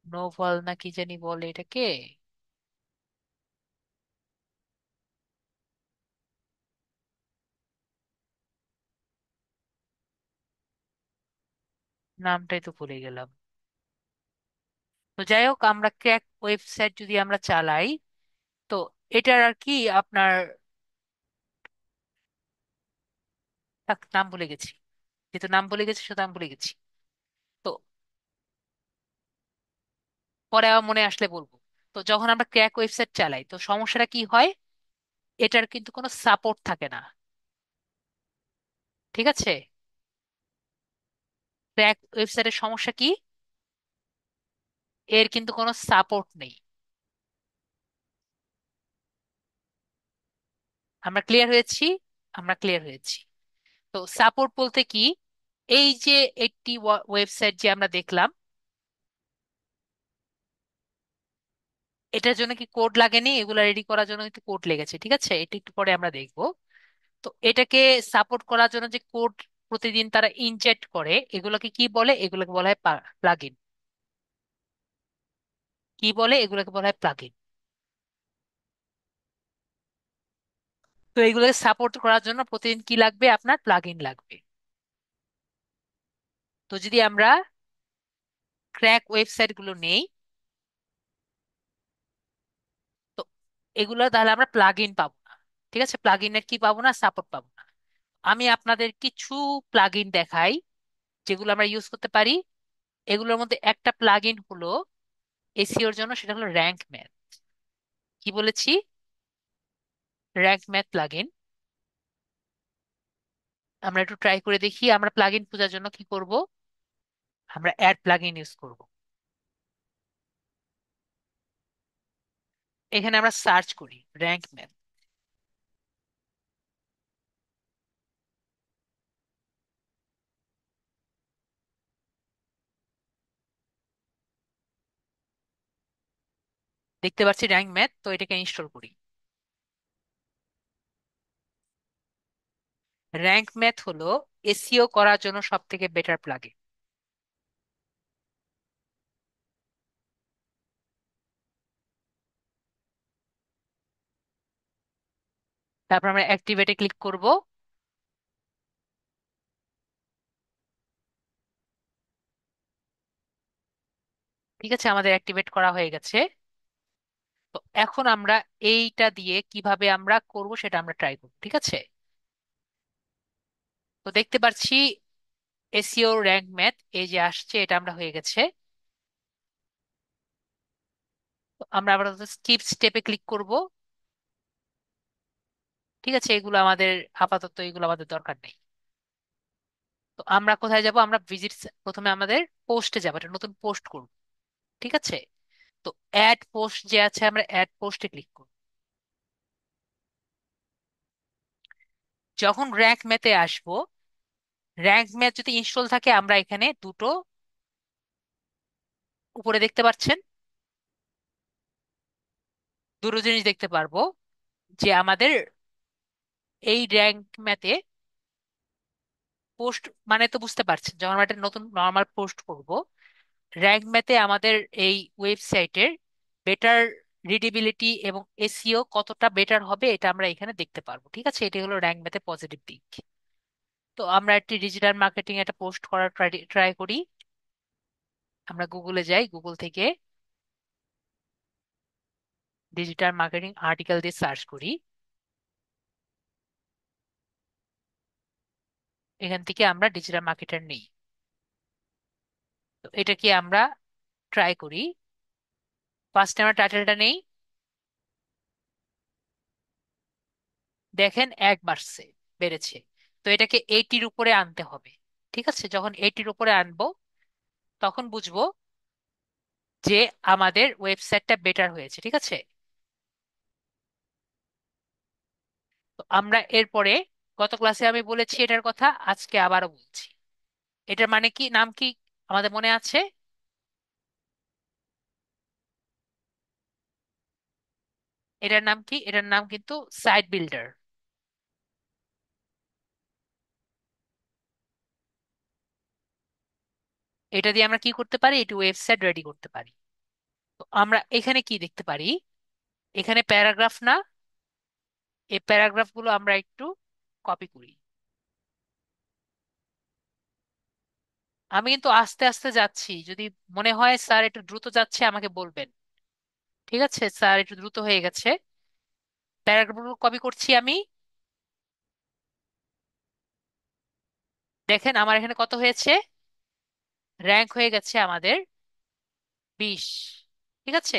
নোভেল না কি জানি বলে এটাকে। নামটাই তো ভুলে গেলাম। তো যাই হোক, আমরা ক্র্যাক ওয়েবসাইট যদি আমরা চালাই, তো এটার আর কি আপনার, থাক, নাম ভুলে গেছি। যেহেতু নাম ভুলে গেছি সেটা নাম ভুলে গেছি। তো পরে আবার মনে আসলে বলবো। তো যখন আমরা ক্র্যাক ওয়েবসাইট চালাই, তো সমস্যাটা কি হয়, এটার কিন্তু কোনো সাপোর্ট থাকে না, ঠিক আছে। ক্র্যাক ওয়েবসাইটের সমস্যা কি, এর কিন্তু কোনো সাপোর্ট নেই। আমরা ক্লিয়ার হয়েছি? আমরা ক্লিয়ার হয়েছি। তো সাপোর্ট বলতে কি, এই যে একটি ওয়েবসাইট যে আমরা দেখলাম, এটার জন্য কি কোড লাগেনি, এগুলা রেডি করার জন্য কিন্তু কোড লেগেছে, ঠিক আছে, এটা একটু পরে আমরা দেখবো। তো এটাকে সাপোর্ট করার জন্য যে কোড প্রতিদিন তারা ইনজেক্ট করে, এগুলোকে কি বলে, এগুলোকে বলা হয় প্লাগইন। কি বলে, এগুলোকে বলা হয় প্লাগইন। তো এগুলোকে সাপোর্ট করার জন্য প্রতিদিন কি লাগবে, আপনার প্লাগইন লাগবে। তো যদি আমরা ক্র্যাক ওয়েবসাইট গুলো নেই, তো এগুলো তাহলে আমরা প্লাগইন পাবো না, ঠিক আছে, প্লাগইনের কি পাবো না, সাপোর্ট পাবো না। আমি আপনাদের কিছু প্লাগইন দেখাই যেগুলো আমরা ইউজ করতে পারি। এগুলোর মধ্যে একটা প্লাগইন হলো এসিওর জন্য, সেটা হলো র্যাঙ্ক ম্যাথ। কি বলেছি? Rank math plugin. আমরা একটু ট্রাই করে দেখি, আমরা প্লাগইন খোঁজার জন্য কি করব, আমরা অ্যাড প্লাগইন ইউজ করব। এখানে আমরা সার্চ করি র্যাঙ্ক ম্যাথ। দেখতে পাচ্ছি র্যাঙ্ক ম্যাথ, তো এটাকে ইনস্টল করি। র্যাঙ্ক ম্যাথ হলো এসইও করার জন্য সব থেকে বেটার প্লাগইন। তারপর আমরা অ্যাক্টিভেটে ক্লিক করব। ঠিক আছে, আমাদের অ্যাক্টিভেট করা হয়ে গেছে। তো এখন আমরা এইটা দিয়ে কিভাবে আমরা করব সেটা আমরা ট্রাই করব, ঠিক আছে? তো দেখতে পাচ্ছি এসইও র্যাঙ্ক ম্যাথ এই যে আসছে, এটা আমরা হয়ে গেছে। তো আমরা আবার স্কিপ স্টেপে ক্লিক করব। ঠিক আছে, এগুলো আমাদের আপাতত এগুলো আমাদের দরকার নেই। তো আমরা কোথায় যাব? আমরা ভিজিট, প্রথমে আমাদের পোস্টে যাবো, একটা নতুন পোস্ট করব, ঠিক আছে? তো অ্যাড পোস্ট যে আছে, আমরা অ্যাড পোস্টে ক্লিক করব। যখন র্যাঙ্ক ম্যাথে আসবো, র্যাঙ্ক ম্যাথ যদি ইনস্টল থাকে, আমরা এখানে দুটো উপরে দেখতে পাচ্ছেন, দুটো জিনিস দেখতে পারবো, যে আমাদের এই র্যাঙ্ক ম্যাথে পোস্ট মানে তো বুঝতে পারছেন, যখন আমরা একটা নতুন নর্মাল পোস্ট করব, র্যাঙ্ক ম্যাথে আমাদের এই ওয়েবসাইটের বেটার রিডেবিলিটি এবং এসইও কতটা বেটার হবে, এটা আমরা এখানে দেখতে পারবো, ঠিক আছে? এটা হলো র্যাঙ্ক ম্যাথে পজিটিভ দিক। তো আমরা একটি ডিজিটাল মার্কেটিং একটা পোস্ট করার ট্রাই করি। আমরা গুগলে যাই, গুগল থেকে ডিজিটাল মার্কেটিং আর্টিকেল দিয়ে সার্চ করি। এখান থেকে আমরা ডিজিটাল মার্কেটার নেই। তো এটা কি আমরা ট্রাই করি। ফার্স্টে আমরা টাইটেলটা নেই, দেখেন এক বাড়ছে, বেড়েছে। তো এটাকে 80-র উপরে আনতে হবে, ঠিক আছে? যখন 80-র উপরে আনবো, তখন বুঝবো যে আমাদের ওয়েবসাইটটা বেটার হয়েছে, ঠিক আছে? তো আমরা এরপরে, গত ক্লাসে আমি বলেছি এটার কথা, আজকে আবারও বলছি। এটার মানে কি, নাম কি আমাদের মনে আছে? এটার নাম কি? এটার নাম কিন্তু সাইট বিল্ডার। এটা দিয়ে আমরা কি করতে পারি? এটি ওয়েবসাইট রেডি করতে পারি। তো আমরা এখানে কি দেখতে পারি? এখানে প্যারাগ্রাফ না, এই প্যারাগ্রাফ গুলো আমরা একটু কপি করি। আমি কিন্তু আস্তে আস্তে যাচ্ছি, যদি মনে হয় স্যার একটু দ্রুত যাচ্ছে আমাকে বলবেন। ঠিক আছে, স্যার একটু দ্রুত হয়ে গেছে। প্যারাগ্রাফগুলো কপি করছি আমি। দেখেন আমার এখানে কত হয়েছে, র্যাঙ্ক হয়ে গেছে আমাদের 20। ঠিক আছে,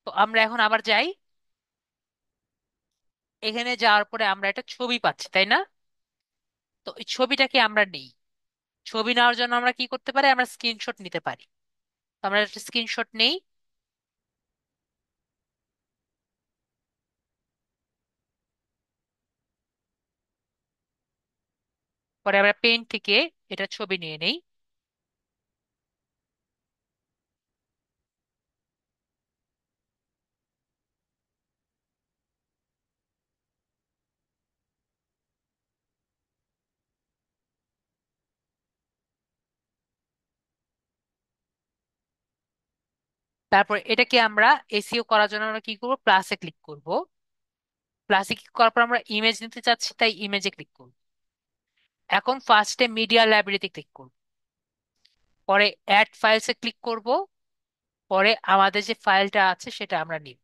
তো আমরা এখন আবার যাই। এখানে যাওয়ার পরে আমরা একটা ছবি পাচ্ছি, তাই না? তো এই ছবিটাকে আমরা নেই। ছবি নেওয়ার জন্য আমরা কি করতে পারি? আমরা স্ক্রিনশট নিতে পারি। তো আমরা একটা স্ক্রিনশট নেই। পরে আমরা পেন থেকে এটা ছবি নিয়ে নেই। তারপর এটাকে আমরা এসইও করার জন্য আমরা কি করব? প্লাসে ক্লিক করব। প্লাসে ক্লিক করার পর আমরা ইমেজ নিতে চাচ্ছি, তাই ইমেজে ক্লিক করব। এখন ফার্স্টে মিডিয়া লাইব্রেরিতে ক্লিক করব। পরে অ্যাড ফাইলসে ক্লিক করব। পরে আমাদের যে ফাইলটা আছে সেটা আমরা নিব।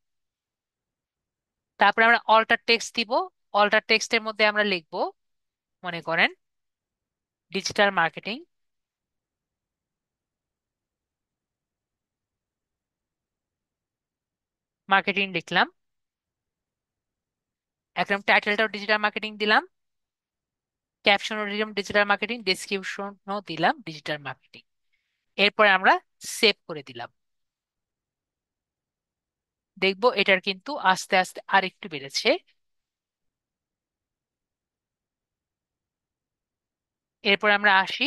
তারপরে আমরা অল্টার টেক্সট দিব। অল্টার টেক্সটের মধ্যে আমরা লিখব, মনে করেন ডিজিটাল মার্কেটিং। মার্কেটিং লিখলাম। একদম টাইটেলটাও ডিজিটাল মার্কেটিং দিলাম। ক্যাপশনও দিলাম ডিজিটাল মার্কেটিং, ডেসক্রিপশনও দিলাম ডিজিটাল মার্কেটিং। এরপরে আমরা সেভ করে দিলাম। দেখবো এটার কিন্তু আস্তে আস্তে আরেকটু বেড়েছে। এরপর আমরা আসি,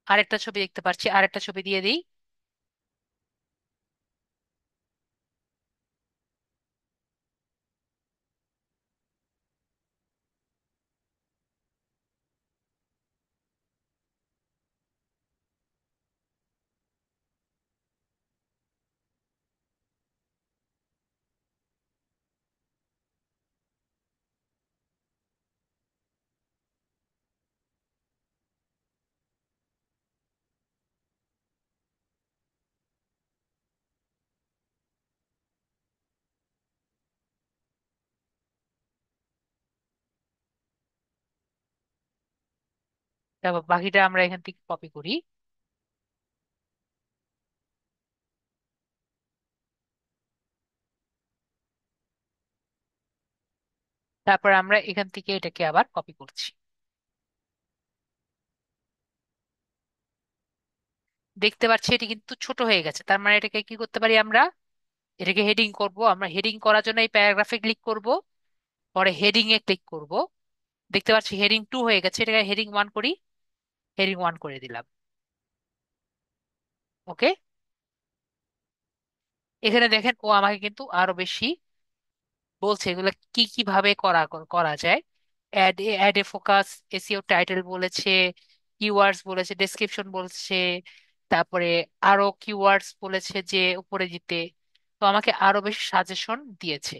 আরেকটা ছবি দেখতে পাচ্ছি, আরেকটা ছবি দিয়ে দিই। তারপর বাকিটা আমরা এখান থেকে কপি করি। তারপর আমরা এখান থেকে এটাকে আবার কপি করছি। দেখতে পাচ্ছি এটি কিন্তু ছোট হয়ে গেছে, তার মানে এটাকে কি করতে পারি আমরা, এটাকে হেডিং করব। আমরা হেডিং করার জন্য এই প্যারাগ্রাফে ক্লিক করব, পরে হেডিং এ ক্লিক করব। দেখতে পাচ্ছি হেডিং 2 হয়ে গেছে, এটাকে হেডিং 1 করি। হেডিং 1 করে দিলাম। ওকে। এখানে দেখেন ও আমাকে কিন্তু আরো বেশি বলছে এগুলো কি কিভাবে করা করা যায়। অ্যাড অ্যাড এ ফোকাস, এসইও টাইটেল বলেছে, কিওয়ার্ডস বলেছে, ডেসক্রিপশন বলেছে, তারপরে আরো কিওয়ার্ডস বলেছে যে উপরে দিতে। তো আমাকে আরো বেশি সাজেশন দিয়েছে।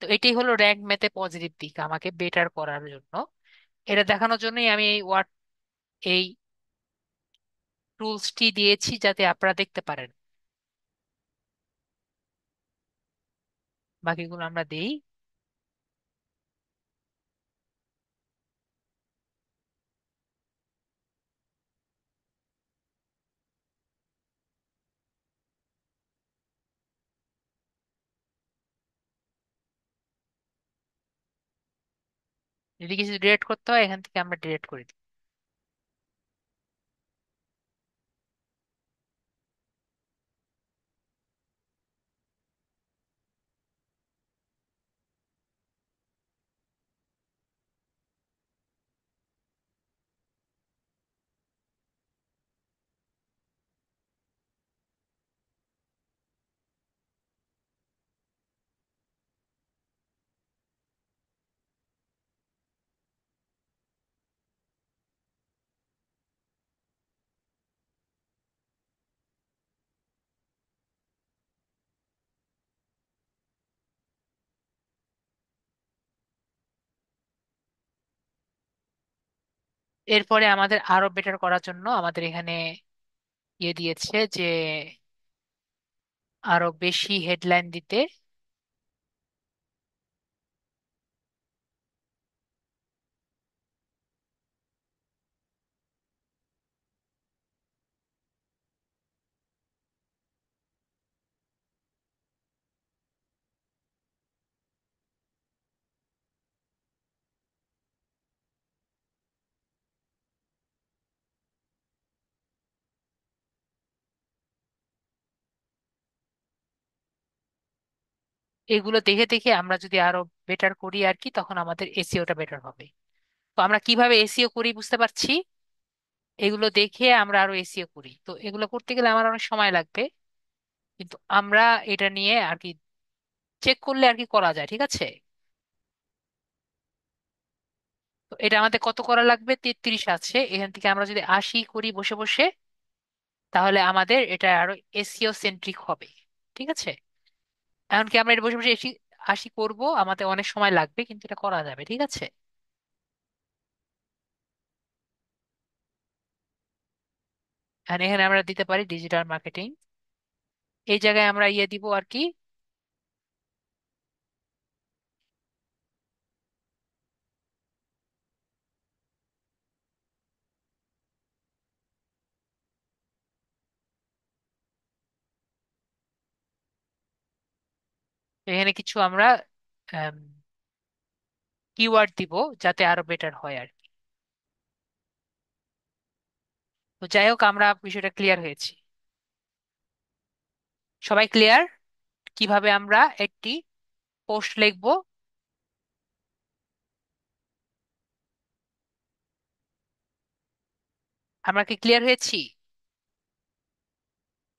তো এটাই হলো র্যাঙ্ক ম্যাথে পজিটিভ দিক আমাকে বেটার করার জন্য। এটা দেখানোর জন্যই আমি এই টুলসটি দিয়েছি, যাতে আপনারা দেখতে পারেন। বাকিগুলো আমরা দেই। যদি কিছু ডিলিট করতে হয় এখান থেকে আমরা ডিলিট করে দিই। এরপরে আমাদের আরো বেটার করার জন্য আমাদের এখানে দিয়েছে যে আরো বেশি হেডলাইন দিতে। এগুলো দেখে দেখে আমরা যদি আরো বেটার করি আর কি, তখন আমাদের এসইওটা বেটার হবে। তো আমরা কিভাবে এসইও করি বুঝতে পারছি। এগুলো দেখে আমরা আরো এসইও করি, তো এগুলো করতে গেলে আমার অনেক সময় লাগবে, কিন্তু আমরা এটা নিয়ে আর কি চেক করলে আর কি করা যায়, ঠিক আছে। তো এটা আমাদের কত করা লাগবে, 33 আছে, এখান থেকে আমরা যদি 80 করি বসে বসে, তাহলে আমাদের এটা আরো এসইও সেন্ট্রিক হবে। ঠিক আছে। এমনকি আমরা এটা বসে বসে 80 করব, আমাদের অনেক সময় লাগবে, কিন্তু এটা করা যাবে, ঠিক আছে। আর এখানে আমরা দিতে পারি ডিজিটাল মার্কেটিং। এই জায়গায় আমরা দিব আর কি, এখানে কিছু আমরা কিওয়ার্ড দিব, যাতে আরো বেটার হয় আর কি। তো যাই হোক, আমরা বিষয়টা ক্লিয়ার হয়েছি। সবাই ক্লিয়ার কিভাবে আমরা একটি পোস্ট লিখবো? আমরা কি ক্লিয়ার হয়েছি?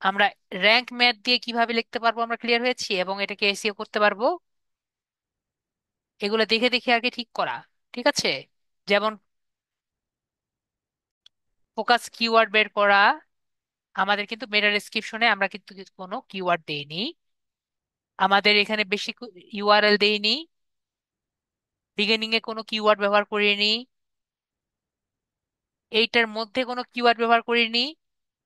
আমরা র্যাঙ্ক ম্যাথ দিয়ে কিভাবে লিখতে পারবো আমরা ক্লিয়ার হয়েছি, এবং এটাকে এসইও করতে পারবো। এগুলো দেখে দেখে আর কি ঠিক করা, ঠিক আছে। যেমন ফোকাস কিওয়ার্ড বের করা। আমাদের কিন্তু মেটা ডেসক্রিপশনে আমরা কিন্তু কোনো কিওয়ার্ড দেইনি, আমাদের এখানে বেশি ইউআরএল দেইনি, বিগিনিং এ কোনো কিওয়ার্ড ব্যবহার করিনি, এইটার মধ্যে কোনো কিওয়ার্ড ব্যবহার করিনি।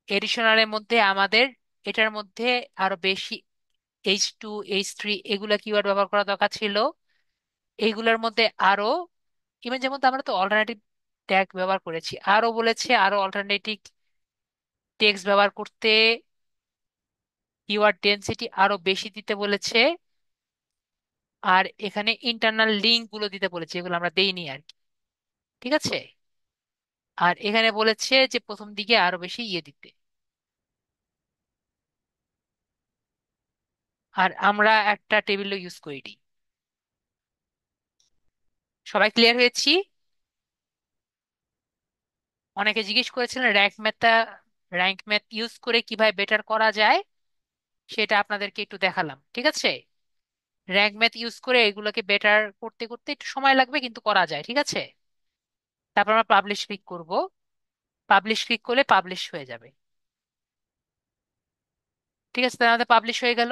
এডিশনালের মধ্যে আমাদের এটার মধ্যে আরো বেশি H2 H3 এগুলা কিওয়ার্ড ব্যবহার করা দরকার ছিল। এইগুলোর মধ্যে আরো ইমেজের মধ্যে আমরা তো অল্টারনেটিভ ট্যাগ ব্যবহার করেছি। আরো বলেছে আরো অল্টারনেটিভ টেক্সট ব্যবহার করতে, কিওয়ার্ড ডেনসিটি আরো বেশি দিতে বলেছে, আর এখানে ইন্টারনাল লিঙ্ক গুলো দিতে বলেছে, এগুলো আমরা দেইনি আর কি। ঠিক আছে। আর এখানে বলেছে যে প্রথম দিকে আরো বেশি ইয়ে দিতে। আর আমরা একটা টেবিলও ইউজ করিনি। সবাই ক্লিয়ার হয়েছি? অনেকে জিজ্ঞেস করেছিলেন র্যাঙ্ক ম্যাথ ইউজ করে কিভাবে বেটার করা যায়, সেটা আপনাদেরকে একটু দেখালাম। ঠিক আছে। র্যাঙ্ক ম্যাথ ইউজ করে এগুলোকে বেটার করতে করতে একটু সময় লাগবে, কিন্তু করা যায়। ঠিক আছে। তারপর আমরা পাবলিশ ক্লিক করব। পাবলিশ ক্লিক করলে পাবলিশ হয়ে যাবে। ঠিক আছে, তাহলে আমাদের পাবলিশ হয়ে গেল।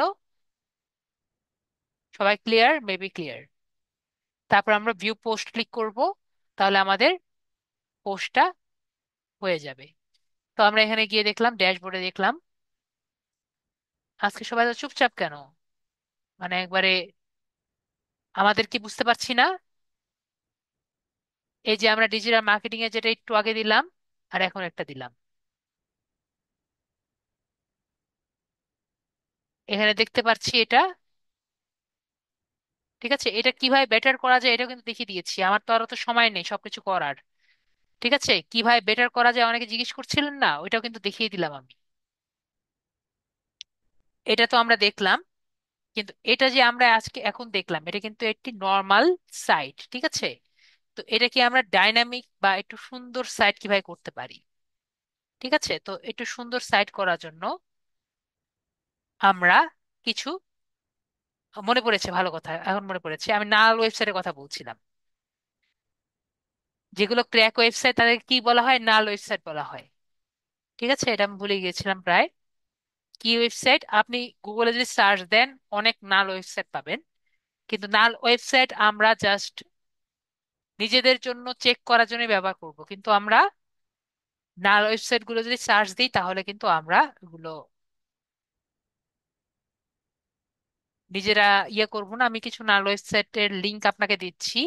সবাই ক্লিয়ার? Maybe clear. তারপর আমরা ভিউ পোস্ট ক্লিক করব, তাহলে আমাদের পোস্টটা হয়ে যাবে। তো আমরা এখানে গিয়ে দেখলাম, ড্যাশবোর্ডে দেখলাম। আজকে সবাই তো চুপচাপ কেন? মানে একবারে আমাদের কি বুঝতে পারছি না? এই যে আমরা ডিজিটাল মার্কেটিং এ যেটা একটু আগে দিলাম, আর এখন একটা দিলাম, এখানে দেখতে পাচ্ছি এটা। ঠিক আছে, এটা কিভাবে বেটার করা যায় এটা কিন্তু দেখিয়ে দিয়েছি। আমার তো আর তো সময় নেই সবকিছু করার। ঠিক আছে, কিভাবে বেটার করা যায় অনেকে জিজ্ঞেস করছিলেন না, ওইটাও কিন্তু দেখিয়ে দিলাম আমি। এটা তো আমরা দেখলাম, কিন্তু এটা যে আমরা আজকে এখন দেখলাম এটা কিন্তু একটি নর্মাল সাইট। ঠিক আছে। তো এটা কি আমরা ডাইনামিক বা একটু সুন্দর সাইট কিভাবে করতে পারি? ঠিক আছে, তো একটু সুন্দর সাইট করার জন্য আমরা কিছু মনে পড়েছে, ভালো কথা, এখন মনে পড়েছে, আমি নাল ওয়েবসাইটের কথা বলছিলাম। যেগুলো ক্র্যাক ওয়েবসাইট তাদেরকে কি বলা হয়? নাল ওয়েবসাইট বলা হয়। ঠিক আছে, এটা আমি ভুলে গিয়েছিলাম প্রায়। কি ওয়েবসাইট? আপনি গুগলে যদি সার্চ দেন অনেক নাল ওয়েবসাইট পাবেন, কিন্তু নাল ওয়েবসাইট আমরা জাস্ট নিজেদের জন্য চেক করার জন্য ব্যবহার করব, কিন্তু আমরা নাল ওয়েবসাইট গুলো যদি সার্চ দিই তাহলে কিন্তু আমরা এগুলো নিজেরা ইয়ে করব না। আমি কিছু নাল ওয়েবসাইটের লিংক আপনাকে দিচ্ছি।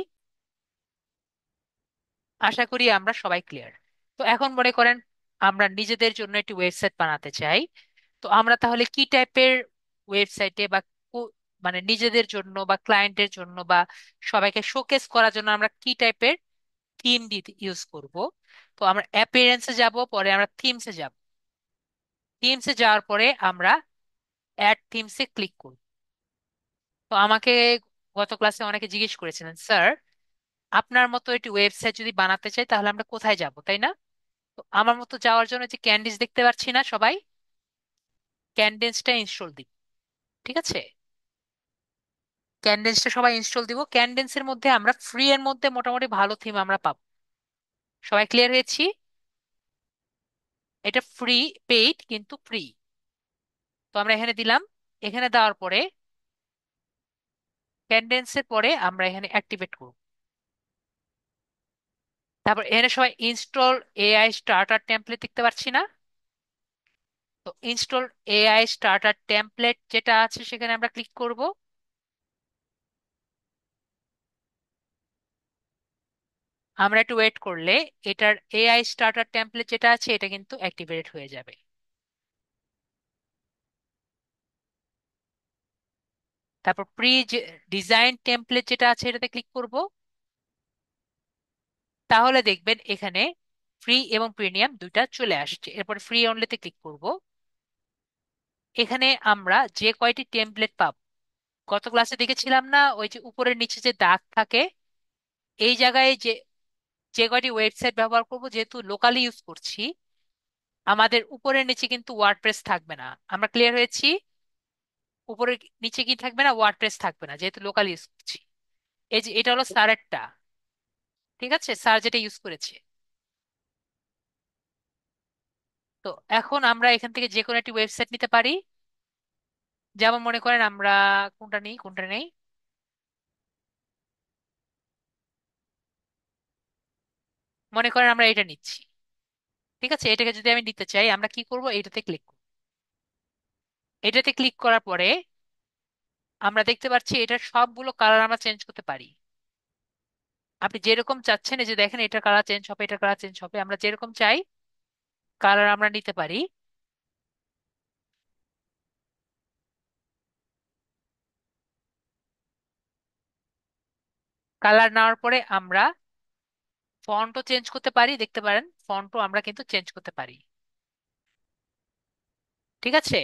আশা করি আমরা সবাই ক্লিয়ার। তো এখন মনে করেন আমরা নিজেদের জন্য একটি ওয়েবসাইট বানাতে চাই। তো আমরা তাহলে কি টাইপের ওয়েবসাইটে বা মানে নিজেদের জন্য বা ক্লায়েন্টের জন্য বা সবাইকে শোকেস করার জন্য আমরা কি টাইপের থিম দিতে ইউজ করব? তো আমরা অ্যাপিয়ারেন্সে যাব, পরে আমরা থিমসে যাব। থিমসে যাওয়ার পরে আমরা অ্যাড থিমসে ক্লিক করব। তো আমাকে গত ক্লাসে অনেকে জিজ্ঞেস করেছিলেন, স্যার আপনার মতো একটি ওয়েবসাইট যদি বানাতে চাই তাহলে আমরা কোথায় যাব, তাই না? তো আমার মতো যাওয়ার জন্য যে ক্যান্ডিস দেখতে পাচ্ছি না সবাই, ক্যান্ডেন্সটা ইনস্টল দিব। ঠিক আছে, ক্যান্ডেন্সটা সবাই ইনস্টল দিব। ক্যান্ডেন্সের মধ্যে আমরা ফ্রি এর মধ্যে মোটামুটি ভালো থিম আমরা পাবো। সবাই ক্লিয়ার হয়েছি? এটা ফ্রি, পেইড কিন্তু ফ্রি। তো আমরা এখানে দিলাম। এখানে দেওয়ার পরে ক্যান্ডেন্সের পরে আমরা এখানে অ্যাক্টিভেট করব। তারপর এখানে সবাই ইনস্টল এআই স্টার্টার টেমপ্লেট দেখতে পাচ্ছি না? তো ইনস্টল এআই স্টার্টার টেমপ্লেট যেটা আছে সেখানে আমরা ক্লিক করব। আমরা একটু ওয়েট করলে এটার এআই স্টার্টার টেমপ্লেট যেটা আছে এটা কিন্তু অ্যাক্টিভেট হয়ে যাবে। তারপর প্রি ডিজাইন টেমপ্লেট যেটা আছে এটাতে ক্লিক করব। তাহলে দেখবেন এখানে ফ্রি এবং প্রিমিয়াম দুইটা চলে আসছে। এরপর ফ্রি অনলিতে ক্লিক করব। এখানে আমরা যে কয়টি টেমপ্লেট পাবো, গত ক্লাসে দেখেছিলাম না ওই যে উপরের নিচে যে দাগ থাকে, এই জায়গায় যে যে কয়টি ওয়েবসাইট ব্যবহার করব, যেহেতু লোকালি ইউজ করছি আমাদের উপরের নিচে কিন্তু ওয়ার্ডপ্রেস থাকবে না। আমরা ক্লিয়ার হয়েছি? উপরের নিচে কি থাকবে না? ওয়ার্ডপ্রেস থাকবে না, যেহেতু লোকাল ইউজ করছি। এই যে এটা হলো স্যারেরটা। ঠিক আছে, স্যার যেটা ইউজ করেছে। তো এখন আমরা এখান থেকে যে কোনো একটি ওয়েবসাইট নিতে পারি। যেমন মনে করেন আমরা কোনটা নিই, কোনটা নেই, মনে করেন আমরা এটা নিচ্ছি। ঠিক আছে, এটাকে যদি আমি নিতে চাই আমরা কি করব? এটাতে ক্লিক করব। এটাতে ক্লিক করার পরে আমরা দেখতে পাচ্ছি এটার সবগুলো কালার আমরা চেঞ্জ করতে পারি। আপনি যেরকম চাচ্ছেন, এই যে দেখেন এটা কালার চেঞ্জ হবে, এটা কালার চেঞ্জ হবে, আমরা যেরকম চাই কালার আমরা নিতে পারি। কালার নেওয়ার পরে আমরা ফন্টও চেঞ্জ করতে পারি, দেখতে পারেন ফন্টও আমরা কিন্তু চেঞ্জ করতে পারি। ঠিক আছে,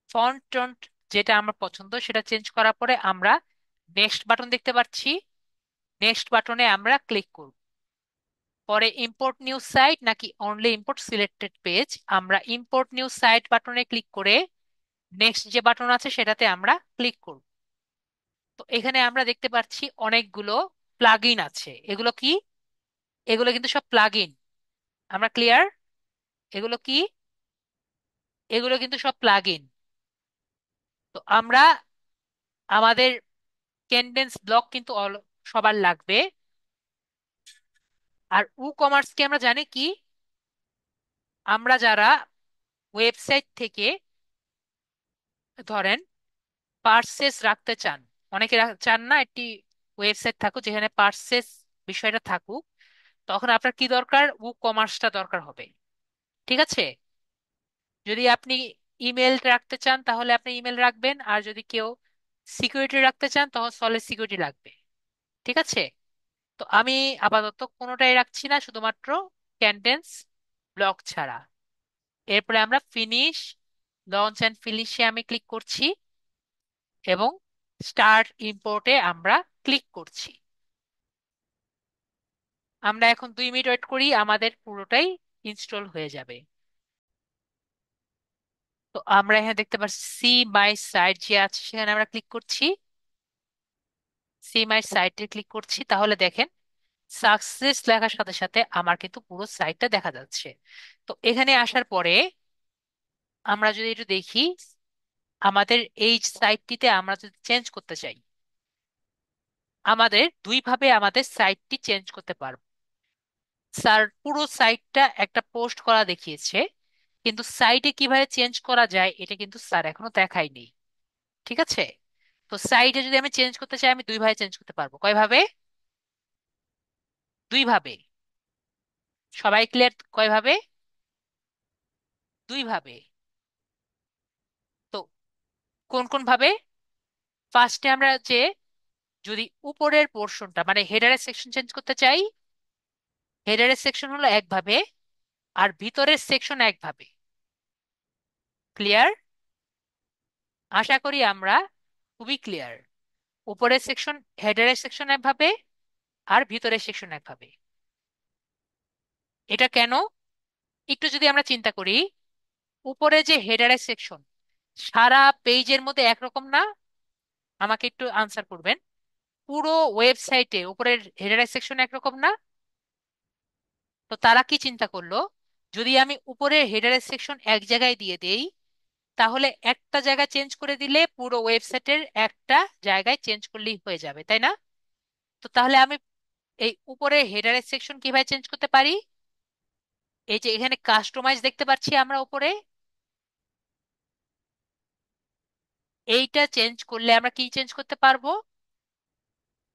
ফন্ট টন্ট যেটা আমার পছন্দ সেটা চেঞ্জ করার পরে আমরা নেক্সট বাটন দেখতে পাচ্ছি। নেক্সট বাটনে আমরা ক্লিক করব। পরে ইম্পোর্ট নিউ সাইট নাকি অনলি ইম্পোর্ট সিলেক্টেড পেজ, আমরা ইম্পোর্ট নিউ সাইট বাটনে ক্লিক করে নেক্সট যে বাটন আছে সেটাতে আমরা ক্লিক করব। তো এখানে আমরা দেখতে পাচ্ছি অনেকগুলো প্লাগইন আছে। এগুলো কি? এগুলো কিন্তু সব প্লাগইন। আমরা ক্লিয়ার? এগুলো কি? এগুলো কিন্তু সব প্লাগইন। তো আমরা আমাদের ক্যানভেন্স ব্লক কিন্তু সবার লাগবে। আর ই কমার্স কি আমরা জানি কি? আমরা যারা ওয়েবসাইট থেকে ধরেন পার্সেস রাখতে চান, অনেকে চান না একটি ওয়েবসাইট থাকুক যেখানে পার্সেস বিষয়টা থাকুক, তখন আপনার কি দরকার? ই কমার্সটা দরকার হবে। ঠিক আছে, যদি আপনি ইমেল রাখতে চান তাহলে আপনি ইমেল রাখবেন, আর যদি কেউ সিকিউরিটি রাখতে চান তখন সলিড সিকিউরিটি লাগবে। ঠিক আছে, তো আমি আপাতত কোনোটাই রাখছি না, শুধুমাত্র ক্যান্ডেন্স ব্লক ছাড়া। এরপরে আমরা ফিনিশ, লঞ্চ অ্যান্ড ফিনিশে আমি ক্লিক করছি এবং স্টার্ট ইম্পোর্টে আমরা ক্লিক করছি। আমরা এখন 2 মিনিট ওয়েট করি, আমাদের পুরোটাই ইনস্টল হয়ে যাবে। তো আমরা এখানে দেখতে পাচ্ছি সি মাই সাইট যে আছে সেখানে আমরা ক্লিক করছি। সি মাই সাইটে ক্লিক করছি, তাহলে দেখেন সাকসেস লেখার সাথে সাথে আমার কিন্তু পুরো সাইটটা দেখা যাচ্ছে। তো এখানে আসার পরে আমরা যদি একটু দেখি, আমাদের এই সাইটটিতে আমরা যদি চেঞ্জ করতে চাই, আমাদের দুইভাবে আমাদের সাইটটি চেঞ্জ করতে পারবো। স্যার পুরো সাইটটা একটা পোস্ট করা দেখিয়েছে, কিন্তু সাইটে কিভাবে চেঞ্জ করা যায় এটা কিন্তু স্যার এখনো দেখায়নি। ঠিক আছে, তো সাইটে যদি আমি চেঞ্জ করতে চাই আমি দুইভাবে চেঞ্জ করতে পারবো। কয়ভাবে? দুইভাবে। সবাই ক্লিয়ার? কয়ভাবে? দুইভাবে। তো কোন কোন ভাবে? ফার্স্টে আমরা যে যদি উপরের পোর্শনটা মানে হেডারের সেকশন চেঞ্জ করতে চাই, হেডারের সেকশন হলো একভাবে, আর ভিতরের সেকশন একভাবে। ক্লিয়ার? আশা করি আমরা খুবই ক্লিয়ার। উপরের সেকশন, হেডারের সেকশন একভাবে, আর ভিতরের সেকশন একভাবে। এটা কেন? একটু যদি আমরা চিন্তা করি, উপরে যে হেডারের সেকশন সারা পেজের মধ্যে একরকম না। আমাকে একটু আনসার করবেন। পুরো ওয়েবসাইটে উপরের হেডারের সেকশন একরকম না। তো তারা কি চিন্তা করলো, যদি আমি উপরের হেডারের সেকশন এক জায়গায় দিয়ে দেই, তাহলে একটা জায়গা চেঞ্জ করে দিলে পুরো ওয়েবসাইটের একটা জায়গায় চেঞ্জ করলেই হয়ে যাবে, তাই না? তো তাহলে আমি এই উপরে হেডারের সেকশন কিভাবে চেঞ্জ করতে পারি? এই যে এখানে কাস্টমাইজ দেখতে পাচ্ছি আমরা উপরে, এইটা চেঞ্জ করলে আমরা কি চেঞ্জ করতে পারবো?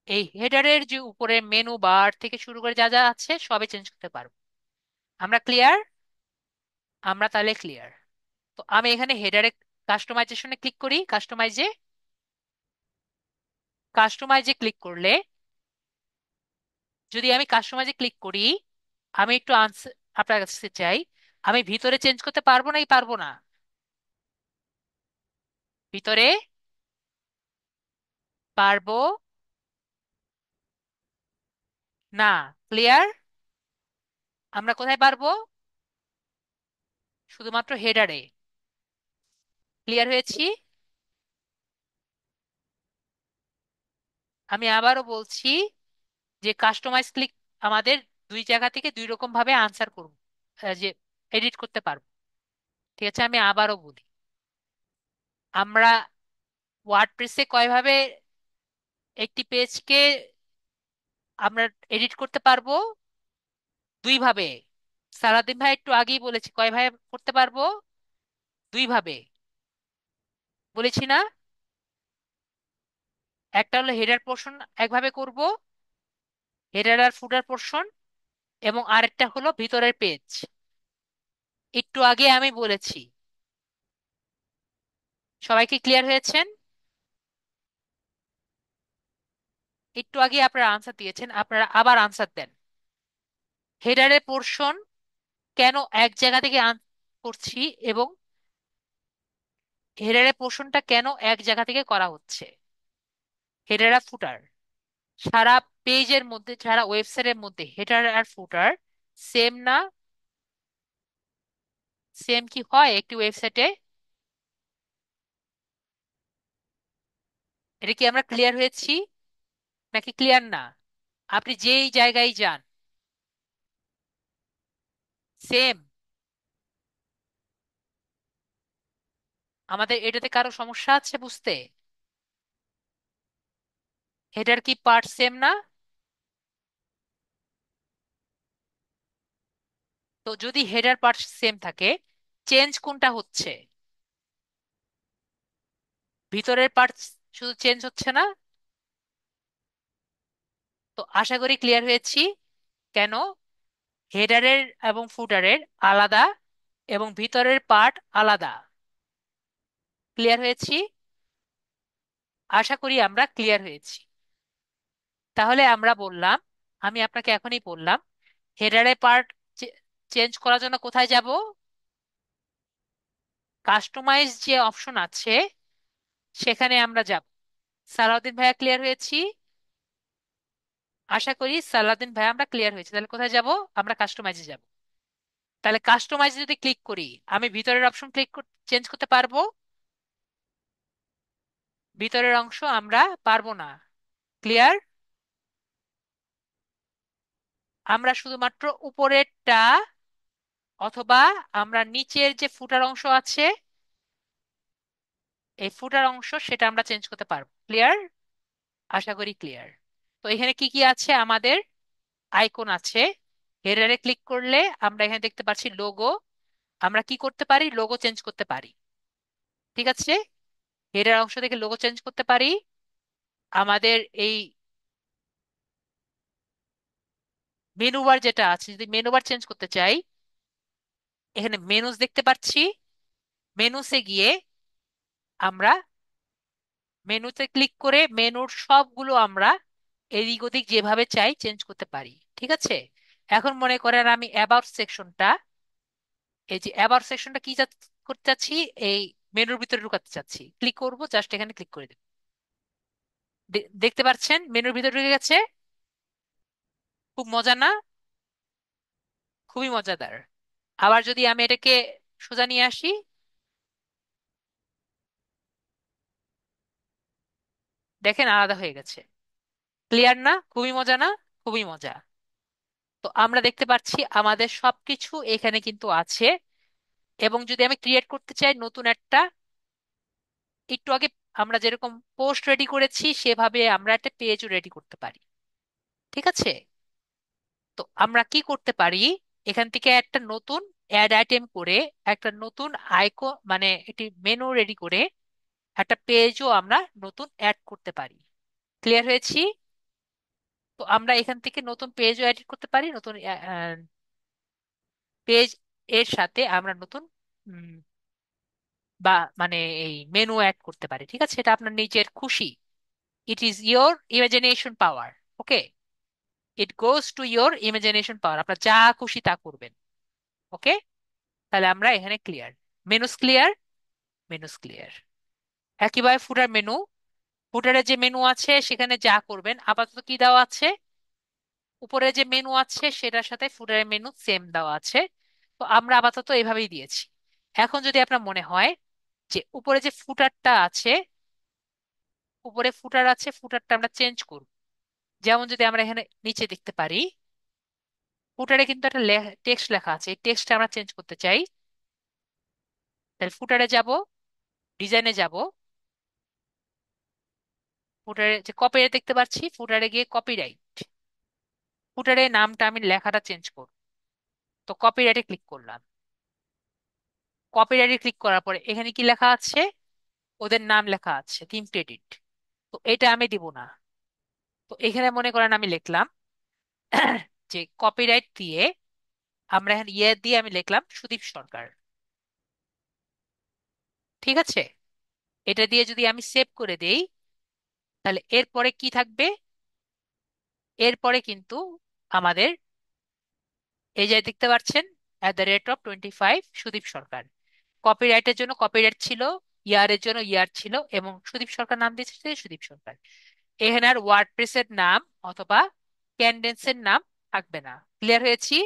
এই হেডারের যে উপরে মেনু বার থেকে শুরু করে যা যা আছে সবে চেঞ্জ করতে পারবো। আমরা ক্লিয়ার? আমরা তাহলে ক্লিয়ার। তো আমি এখানে হেডারে কাস্টমাইজেশনে ক্লিক করি। কাস্টমাইজে ক্লিক করলে, যদি আমি কাস্টমাইজে ক্লিক করি, আমি একটু আনসার আপনার কাছে চাই, আমি ভিতরে চেঞ্জ করতে পারবো নাকি পারবো না? ভিতরে পারবো না? ক্লিয়ার? আমরা কোথায় পারবো? শুধুমাত্র হেডারে। ক্লিয়ার হয়েছি? আমি আবারও বলছি যে কাস্টমাইজ ক্লিক আমাদের দুই জায়গা থেকে দুই রকম ভাবে আনসার করব, যে এডিট করতে পারবো। ঠিক আছে, আমি আবারও বলি, আমরা ওয়ার্ডপ্রেসে কয়ভাবে একটি পেজকে আমরা এডিট করতে পারবো? দুই ভাবে। সারাদিন ভাই একটু আগেই বলেছি কয়ভাবে করতে পারবো? দুই ভাবে। বলেছি না? একটা হলো হেডার পোর্শন একভাবে করব, হেডার আর ফুটার পোর্শন, এবং আরেকটা হলো ভিতরের পেজ। একটু আগে আমি বলেছি, সবাই কি ক্লিয়ার হয়েছেন? একটু আগে আপনারা আনসার দিয়েছেন, আপনারা আবার আনসার দেন। হেডারের পোর্শন কেন এক জায়গা থেকে করছি, এবং হেডারের পোর্শনটা কেন এক জায়গা থেকে করা হচ্ছে? হেডার আর ফুটার সারা পেজের মধ্যে, সারা ওয়েবসাইটের মধ্যে হেডার আর ফুটার সেম না? সেম কি হয় একটি ওয়েবসাইটে? এটা কি আমরা ক্লিয়ার হয়েছি নাকি ক্লিয়ার না? আপনি যেই জায়গায় যান সেম? আমাদের এটাতে কারো সমস্যা আছে বুঝতে? হেডার কি পার্ট সেম না? তো যদি হেডার পার্ট সেম থাকে, চেঞ্জ কোনটা হচ্ছে? ভিতরের পার্ট শুধু চেঞ্জ হচ্ছে না? তো আশা করি ক্লিয়ার হয়েছি কেন হেডারের এবং ফুটারের আলাদা এবং ভিতরের পার্ট আলাদা। ক্লিয়ার হয়েছি? আশা করি আমরা ক্লিয়ার হয়েছি। তাহলে আমরা বললাম, আমি আপনাকে এখনই বললাম, হেডারের পার্ট চেঞ্জ করার জন্য কোথায় যাব? কাস্টমাইজ যে অপশন আছে সেখানে আমরা যাব। সালাউদ্দিন ভাইয়া ক্লিয়ার হয়েছি? আশা করি সালাউদ্দিন ভাইয়া আমরা ক্লিয়ার হয়েছি। তাহলে কোথায় যাব? আমরা কাস্টমাইজে যাব। তাহলে কাস্টমাইজে যদি ক্লিক করি, আমি ভিতরের অপশন চেঞ্জ করতে পারবো? ভিতরের অংশ আমরা পারবো না। ক্লিয়ার? আমরা শুধুমাত্র উপরেরটা, অথবা আমরা নিচের যে ফুটার অংশ আছে, এই ফুটার অংশ সেটা আমরা চেঞ্জ করতে পারবো। ক্লিয়ার? আশা করি ক্লিয়ার। তো এখানে কি কি আছে? আমাদের আইকন আছে। হেডারে ক্লিক করলে আমরা এখানে দেখতে পাচ্ছি লোগো। আমরা কি করতে পারি? লোগো চেঞ্জ করতে পারি। ঠিক আছে, হেডার অংশ থেকে লোগো চেঞ্জ করতে পারি। আমাদের এই মেনু বার যেটা আছে, যদি মেনু বার চেঞ্জ করতে চাই, এখানে মেনুস দেখতে পাচ্ছি। মেনুসে গিয়ে আমরা মেনুতে ক্লিক করে মেনুর সবগুলো আমরা এদিক ওদিক যেভাবে চাই চেঞ্জ করতে পারি। ঠিক আছে, এখন মনে করেন আমি অ্যাবাউট সেকশনটা, এই যে অ্যাবাউট সেকশনটা কি করতে চাচ্ছি, এই মেনুর ভিতরে ঢুকাতে চাচ্ছি। ক্লিক করব, জাস্ট এখানে ক্লিক করে দেব। দেখতে পাচ্ছেন মেনুর ভিতরে ঢুকে গেছে। খুব মজা না? খুবই মজাদার। আবার যদি আমি এটাকে সোজা নিয়ে আসি, দেখেন আলাদা হয়ে গেছে। ক্লিয়ার না? খুবই মজা না? খুবই মজা। তো আমরা দেখতে পাচ্ছি আমাদের সবকিছু এখানে কিন্তু আছে। এবং যদি আমি ক্রিয়েট করতে চাই নতুন একটা, একটু আগে আমরা যেরকম পোস্ট রেডি করেছি সেভাবে আমরা একটা পেজও রেডি করতে পারি। ঠিক আছে, তো আমরা কি করতে পারি, এখান থেকে একটা নতুন অ্যাড আইটেম করে, একটা নতুন আইকন মানে একটি মেনু রেডি করে একটা পেজও আমরা নতুন অ্যাড করতে পারি। ক্লিয়ার হয়েছি? তো আমরা এখান থেকে নতুন পেজও এডিট করতে পারি। নতুন পেজ এর সাথে আমরা নতুন উম, বা মানে এই মেনু অ্যাড করতে পারি। ঠিক আছে, এটা আপনার নিজের খুশি। It is your imagination power. Okay, it goes to your imagination power. আপনার যা খুশি তা করবেন। ওকে, তাহলে আমরা এখানে clear. Menus clear? Menus clear. একইভাবে ফুটার মেনু, ফুটারে যে মেনু আছে সেখানে যা করবেন, আপাতত কি দেওয়া আছে, উপরে যে মেনু আছে সেটার সাথে ফুটারের মেনু সেম দেওয়া আছে। তো আমরা আপাতত এভাবেই দিয়েছি। এখন যদি আপনার মনে হয় যে উপরে যে ফুটারটা আছে, উপরে ফুটার আছে, ফুটারটা আমরা চেঞ্জ করব, যেমন যদি আমরা এখানে নিচে দেখতে পারি, ফুটারে কিন্তু একটা টেক্সট লেখা আছে, এই টেক্সটটা আমরা চেঞ্জ করতে চাই। তাহলে ফুটারে যাব, ডিজাইনে যাব, ফুটারে যে কপিরাইট দেখতে পাচ্ছি, ফুটারে গিয়ে কপিরাইট, ফুটারে নামটা আমি লেখাটা চেঞ্জ করব। তো কপিরাইটে ক্লিক করলাম। কপিরাইটে ক্লিক করার পরে এখানে কি লেখা আছে? ওদের নাম লেখা আছে, থিম ক্রেডিট। তো এটা আমি দিব না। তো এখানে মনে করেন আমি লিখলাম যে কপিরাইট দিয়ে আমরা এখানে ইয়ে দিয়ে আমি লিখলাম সুদীপ সরকার। ঠিক আছে, এটা দিয়ে যদি আমি সেভ করে দেই, তাহলে এরপরে কি থাকবে? এরপরে কিন্তু আমাদের এই যে দেখতে পাচ্ছেন @25 সুদীপ সরকার। কপিরাইটের জন্য কপিরাইট ছিল, ইয়ারের জন্য ইয়ার ছিল, এবং সুদীপ সরকার নাম দিয়েছে সুদীপ সরকার। এখানে আর ওয়ার্ডপ্রেসের নাম অথবা ক্যানডেন্সের নাম থাকবে না। ক্লিয়ার হয়েছি?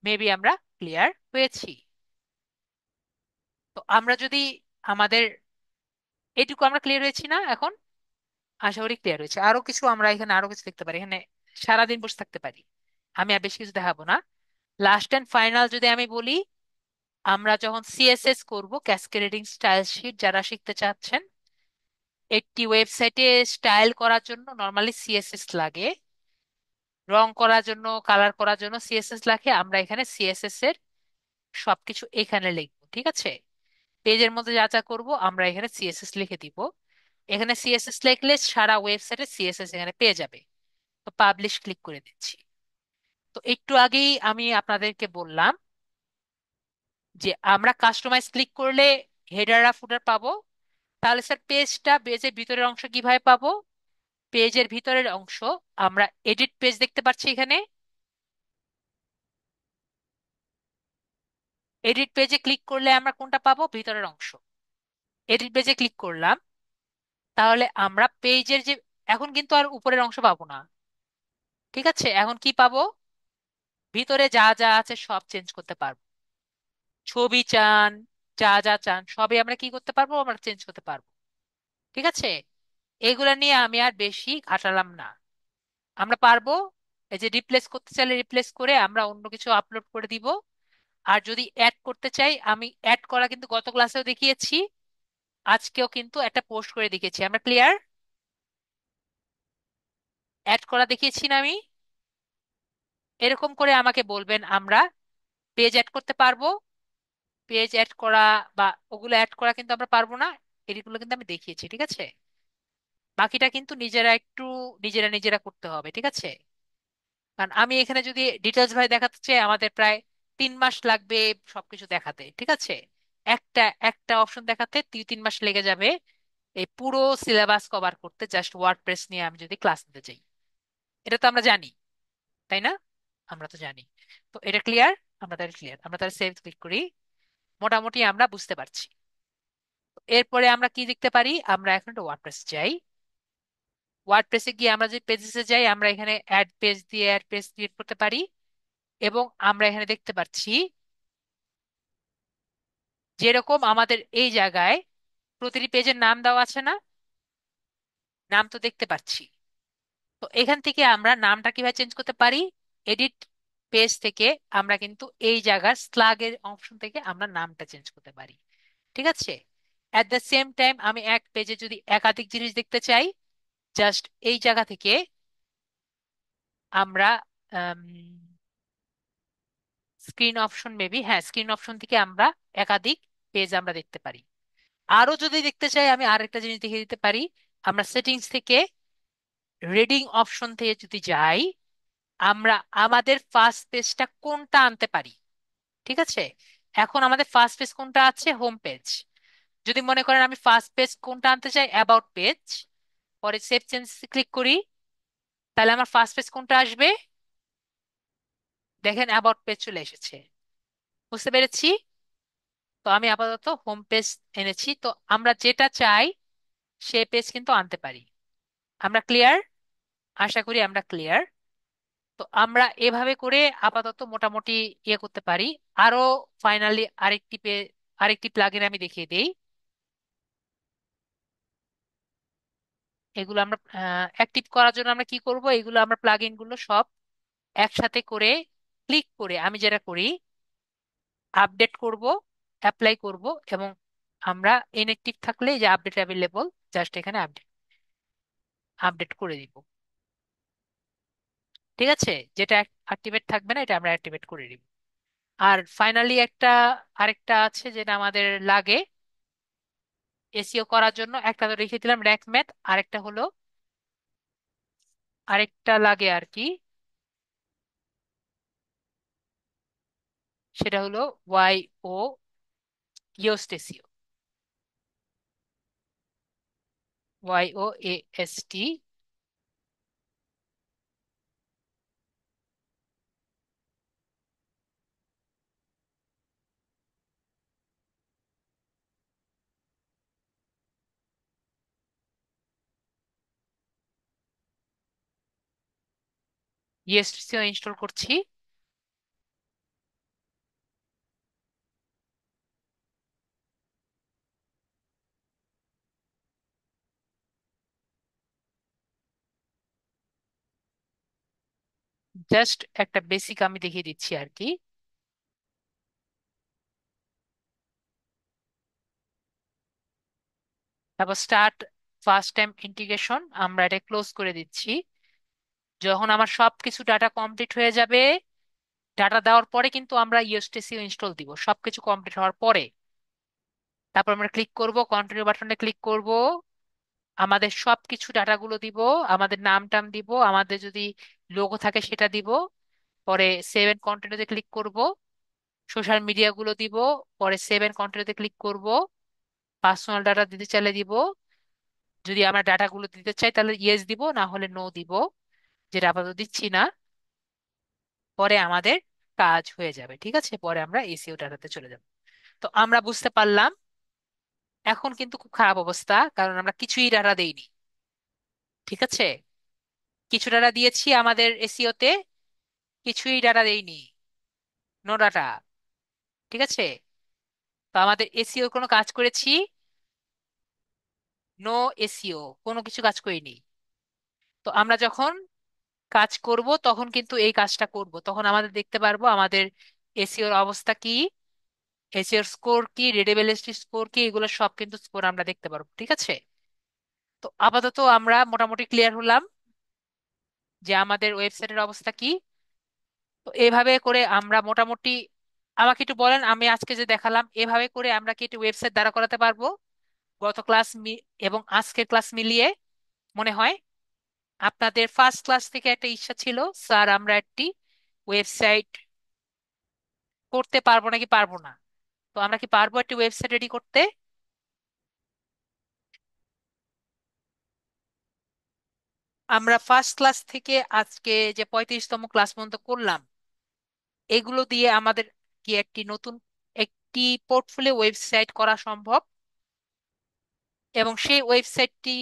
মেবি আমরা ক্লিয়ার হয়েছি। তো আমরা যদি আমাদের এইটুকু আমরা ক্লিয়ার হয়েছি না এখন? আশা করি ক্লিয়ার হয়েছে। আরো কিছু আমরা এখানে আরো কিছু দেখতে পারি, এখানে সারাদিন বসে থাকতে পারি। আমি আর বেশি কিছু দেখাবো না। লাস্ট এন্ড ফাইনাল যদি আমি বলি, আমরা যখন সিএসএস করব, ক্যাসকেডিং স্টাইল শিট, যারা শিখতে চাচ্ছেন, একটি ওয়েবসাইটে স্টাইল করার জন্য নর্মালি সিএসএস লাগে, রং করার জন্য, কালার করার জন্য সিএসএস লাগে। আমরা এখানে সিএসএস এর সবকিছু এখানে লিখবো। ঠিক আছে, পেজের মধ্যে যা যা করবো আমরা এখানে সিএসএস লিখে দিব। এখানে সিএসএস লিখলে সারা ওয়েবসাইটে সিএসএস এখানে পেয়ে যাবে। তো পাবলিশ ক্লিক করে দিচ্ছি। তো একটু আগেই আমি আপনাদেরকে বললাম যে আমরা কাস্টমাইজ ক্লিক করলে হেডার আর ফুটার পাবো। তাহলে স্যার পেজের ভিতরের অংশ কিভাবে পাবো? পেজের ভিতরের অংশ আমরা এডিট পেজ দেখতে পাচ্ছি এখানে। এডিট পেজে ক্লিক করলে আমরা কোনটা পাবো? ভিতরের অংশ। এডিট পেজে ক্লিক করলাম, তাহলে আমরা পেজের যে, এখন কিন্তু আর উপরের অংশ পাবো না। ঠিক আছে, এখন কি পাবো? ভিতরে যা যা আছে সব চেঞ্জ করতে পারবো। ছবি চান, যা যা চান সবই আমরা কি করতে পারবো? আমরা চেঞ্জ করতে পারবো। ঠিক আছে, এগুলা নিয়ে আমি আর বেশি ঘাটালাম না। আমরা পারবো এই যে রিপ্লেস করতে চাইলে রিপ্লেস করে আমরা অন্য কিছু আপলোড করে দিব। আর যদি অ্যাড করতে চাই, আমি অ্যাড করা কিন্তু গত ক্লাসেও দেখিয়েছি, আজকেও কিন্তু একটা পোস্ট করে দেখিয়েছি। আমরা ক্লিয়ার? অ্যাড করা দেখিয়েছি না আমি? এরকম করে আমাকে বলবেন, আমরা পেজ অ্যাড করতে পারবো। পেজ অ্যাড করা বা ওগুলো অ্যাড করা কিন্তু আমরা পারবো না, এগুলো কিন্তু আমি দেখিয়েছি। ঠিক আছে, বাকিটা কিন্তু নিজেরা একটু নিজেরা নিজেরা করতে হবে। ঠিক আছে, কারণ আমি এখানে যদি ডিটেলস ভাই দেখাতে চাই, আমাদের প্রায় 3 মাস লাগবে সবকিছু দেখাতে। ঠিক আছে, একটা একটা অপশন দেখাতে 3 মাস লেগে যাবে এই পুরো সিলেবাস কভার করতে, জাস্ট ওয়ার্ডপ্রেস নিয়ে আমি যদি ক্লাস নিতে চাই। এটা তো আমরা জানি, তাই না? আমরা তো জানি। তো এটা ক্লিয়ার? আমরা তাহলে ক্লিয়ার, আমরা তাহলে সেভ ক্লিক করি। মোটামুটি আমরা বুঝতে পারছি। এরপরে আমরা কি দেখতে পারি? আমরা এখন একটা ওয়ার্ডপ্রেস যাই। ওয়ার্ডপ্রেসে গিয়ে আমরা যে পেজেসে যাই, আমরা এখানে অ্যাড পেজ দিয়ে অ্যাড পেজ ক্রিয়েট করতে পারি। এবং আমরা এখানে দেখতে পাচ্ছি যেরকম আমাদের এই জায়গায় প্রতিটি পেজের নাম দেওয়া আছে না? নাম তো দেখতে পাচ্ছি। তো এখান থেকে আমরা নামটা কিভাবে চেঞ্জ করতে পারি? এডিট পেজ থেকে আমরা কিন্তু এই জায়গার স্লাগের অপশন থেকে আমরা নামটা চেঞ্জ করতে পারি। ঠিক আছে, অ্যাট দ্য সেম টাইম আমি এক পেজে যদি একাধিক জিনিস দেখতে চাই, জাস্ট এই জায়গা থেকে আমরা স্ক্রিন অপশন, মেবি হ্যাঁ, স্ক্রিন অপশন থেকে আমরা একাধিক পেজ আমরা দেখতে পারি। আরো যদি দেখতে চাই, আমি আরেকটা জিনিস দেখিয়ে দিতে পারি। আমরা সেটিংস থেকে রিডিং অপশন থেকে যদি যাই, আমরা আমাদের ফার্স্ট পেজটা কোনটা আনতে পারি। ঠিক আছে, এখন আমাদের ফার্স্ট পেজ কোনটা আছে? Home page. যদি মনে করেন আমি ফার্স্ট পেজ কোনটা আনতে চাই? About page. পরে সেভ চেঞ্জ ক্লিক করি, তাহলে আমার ফার্স্ট পেজ কোনটা আসবে? দেখেন অ্যাবাউট পেজ চলে এসেছে। বুঝতে পেরেছি? তো আমি আপাতত হোম পেজ এনেছি, তো আমরা যেটা চাই সেই পেজ কিন্তু আনতে পারি। আমরা ক্লিয়ার? আশা করি আমরা ক্লিয়ার। তো আমরা এভাবে করে আপাতত মোটামুটি ইয়ে করতে পারি। আরো ফাইনালি আরেকটি প্লাগইন আমি দেখিয়ে দেই। এগুলো আমরা অ্যাক্টিভ করার জন্য আমরা কি করব? এগুলো আমরা প্লাগইন গুলো সব একসাথে করে ক্লিক করে আমি যেটা করি, আপডেট করব, অ্যাপ্লাই করব, এবং আমরা ইনঅ্যাক্টিভ থাকলে যে আপডেট অ্যাভেলেবল, জাস্ট এখানে আপডেট আপডেট করে দিব। ঠিক আছে, যেটা অ্যাক্টিভেট থাকবে না এটা আমরা অ্যাক্টিভেট করে দিব। আর ফাইনালি আরেকটা আছে যেটা আমাদের লাগে এসইও করার জন্য। একটা তো রেখে দিলাম র্যাঙ্ক ম্যাথ, আরেকটা লাগে আর কি, সেটা হলো ওয়াই ও ইওস্টেসিও, YOAST। ইওস্টেসিও ইনস্টল করছি। জাস্ট একটা বেসিক আমি দেখিয়ে দিচ্ছি আর কি। তারপর স্টার্ট ফার্স্ট টাইম ইন্টিগ্রেশন, আমরা এটা ক্লোজ করে দিচ্ছি। যখন আমার সবকিছু ডাটা কমপ্লিট হয়ে যাবে, ডাটা দেওয়ার পরে কিন্তু আমরা ইওস্টেসিও ইনস্টল দিব সবকিছু কমপ্লিট হওয়ার পরে। তারপর আমরা ক্লিক করব, কন্টিনিউ বাটনে ক্লিক করব, আমাদের সবকিছু ডাটাগুলো দিব, আমাদের নাম টাম দিব, আমাদের যদি লোগো থাকে সেটা দিব। পরে সেভ এন্ড কন্টিনিউতে ক্লিক করব, সোশ্যাল মিডিয়া গুলো দিব। পরে সেভ এন্ড কন্টিনিউতে ক্লিক করব, পার্সোনাল ডাটা দিতে চাইলে দিব। যদি আমরা ডাটাগুলো দিতে চাই তাহলে ইয়েস দিব, না হলে নো দিব, যেটা আপাতত দিচ্ছি না। পরে আমাদের কাজ হয়ে যাবে, ঠিক আছে। পরে আমরা এসিও ডাটাতে চলে যাব। তো আমরা বুঝতে পারলাম এখন কিন্তু খুব খারাপ অবস্থা, কারণ আমরা কিছুই ডাটা দেইনি, ঠিক আছে। কিছু ডাটা দিয়েছি আমাদের এসিওতে, কিছুই ডাটা দেইনি, নো ডাটা, ঠিক আছে। তো আমাদের এসিও কোনো কাজ করেছি? নো এসিও, কোনো কিছু কাজ করিনি। তো আমরা যখন কাজ করব তখন কিন্তু এই কাজটা করব, তখন আমাদের দেখতে পারবো আমাদের এসিওর অবস্থা কি, এসিওর স্কোর কি, রিডেবিলিটি স্কোর কি, এগুলো সব কিন্তু স্কোর আমরা দেখতে পারবো, ঠিক আছে। তো আপাতত আমরা মোটামুটি ক্লিয়ার হলাম যে আমাদের ওয়েবসাইটের অবস্থা কি। তো এভাবে করে আমরা মোটামুটি, আমাকে একটু বলেন, আমি আজকে যে দেখালাম এভাবে করে আমরা কি একটু ওয়েবসাইট দাঁড়া করাতে পারবো গত ক্লাস এবং আজকের ক্লাস মিলিয়ে? মনে হয় আপনাদের ফার্স্ট ক্লাস থেকে একটা ইচ্ছা ছিল, স্যার আমরা একটি ওয়েবসাইট করতে পারবো নাকি পারবো না। তো আমরা কি পারবো একটি ওয়েবসাইট রেডি করতে? আমরা ফার্স্ট ক্লাস থেকে আজকে যে 35তম ক্লাস পর্যন্ত করলাম, এগুলো দিয়ে আমাদের কি একটি নতুন একটি পোর্টফোলিও ওয়েবসাইট করা সম্ভব? এবং সেই ওয়েবসাইটটি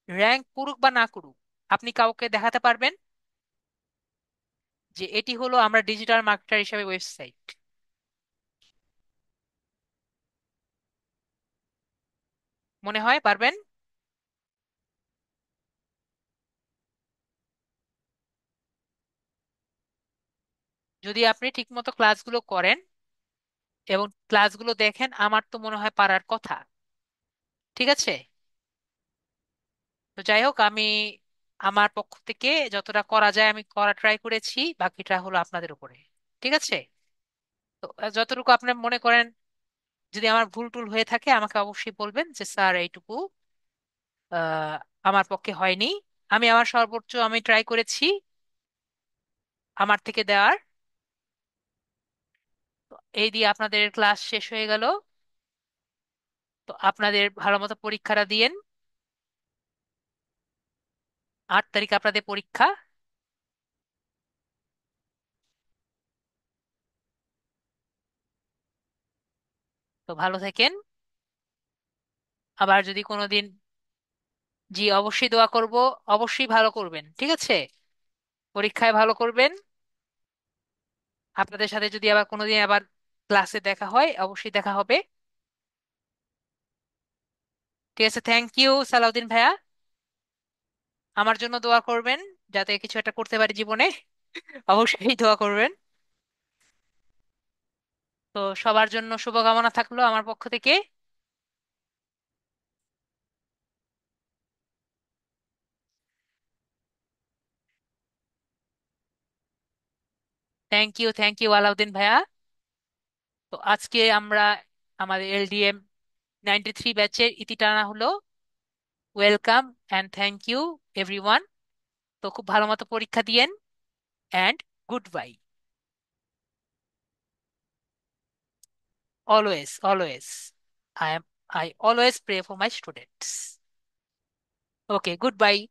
র্যাঙ্ক করুক বা না করুক, আপনি কাউকে দেখাতে পারবেন যে এটি হলো আমরা ডিজিটাল মার্কেটার হিসেবে ওয়েবসাইট? মনে হয় পারবেন? যদি আপনি ঠিকমতো ক্লাসগুলো করেন এবং ক্লাসগুলো দেখেন, আমার তো মনে হয় পারার কথা, ঠিক আছে। তো যাই হোক, আমি আমার পক্ষ থেকে যতটা করা যায় আমি করা ট্রাই করেছি, বাকিটা হলো আপনাদের উপরে, ঠিক আছে। তো যতটুকু আপনি মনে করেন, যদি আমার ভুল টুল হয়ে থাকে আমাকে অবশ্যই বলবেন যে স্যার এইটুকু আহ, আমার পক্ষে হয়নি। আমি আমার সর্বোচ্চ আমি ট্রাই করেছি আমার থেকে দেওয়ার। তো এই দিয়ে আপনাদের ক্লাস শেষ হয়ে গেল। তো আপনাদের ভালো মতো পরীক্ষাটা দিয়েন। 8 তারিখ আপনাদের পরীক্ষা। তো ভালো থাকেন। আবার যদি কোনোদিন, জি অবশ্যই দোয়া করব, অবশ্যই ভালো করবেন, ঠিক আছে। পরীক্ষায় ভালো করবেন। আপনাদের সাথে যদি আবার কোনোদিন আবার ক্লাসে দেখা হয়, অবশ্যই দেখা হবে। ঠিক আছে, থ্যাংক ইউ সালাউদ্দিন ভাইয়া। আমার জন্য দোয়া করবেন যাতে কিছু একটা করতে পারি জীবনে। অবশ্যই দোয়া করবেন। তো সবার জন্য শুভকামনা থাকলো আমার পক্ষ থেকে। থ্যাংক ইউ আলাউদ্দিন ভাইয়া। তো আজকে আমরা আমাদের এলডিএম 93 ব্যাচের ইতি টানা হলো। Welcome and thank you everyone. তো খুব ভালো মতো পরীক্ষা দিয়েন, and good bye. always. I always pray for my students. Okay, goodbye.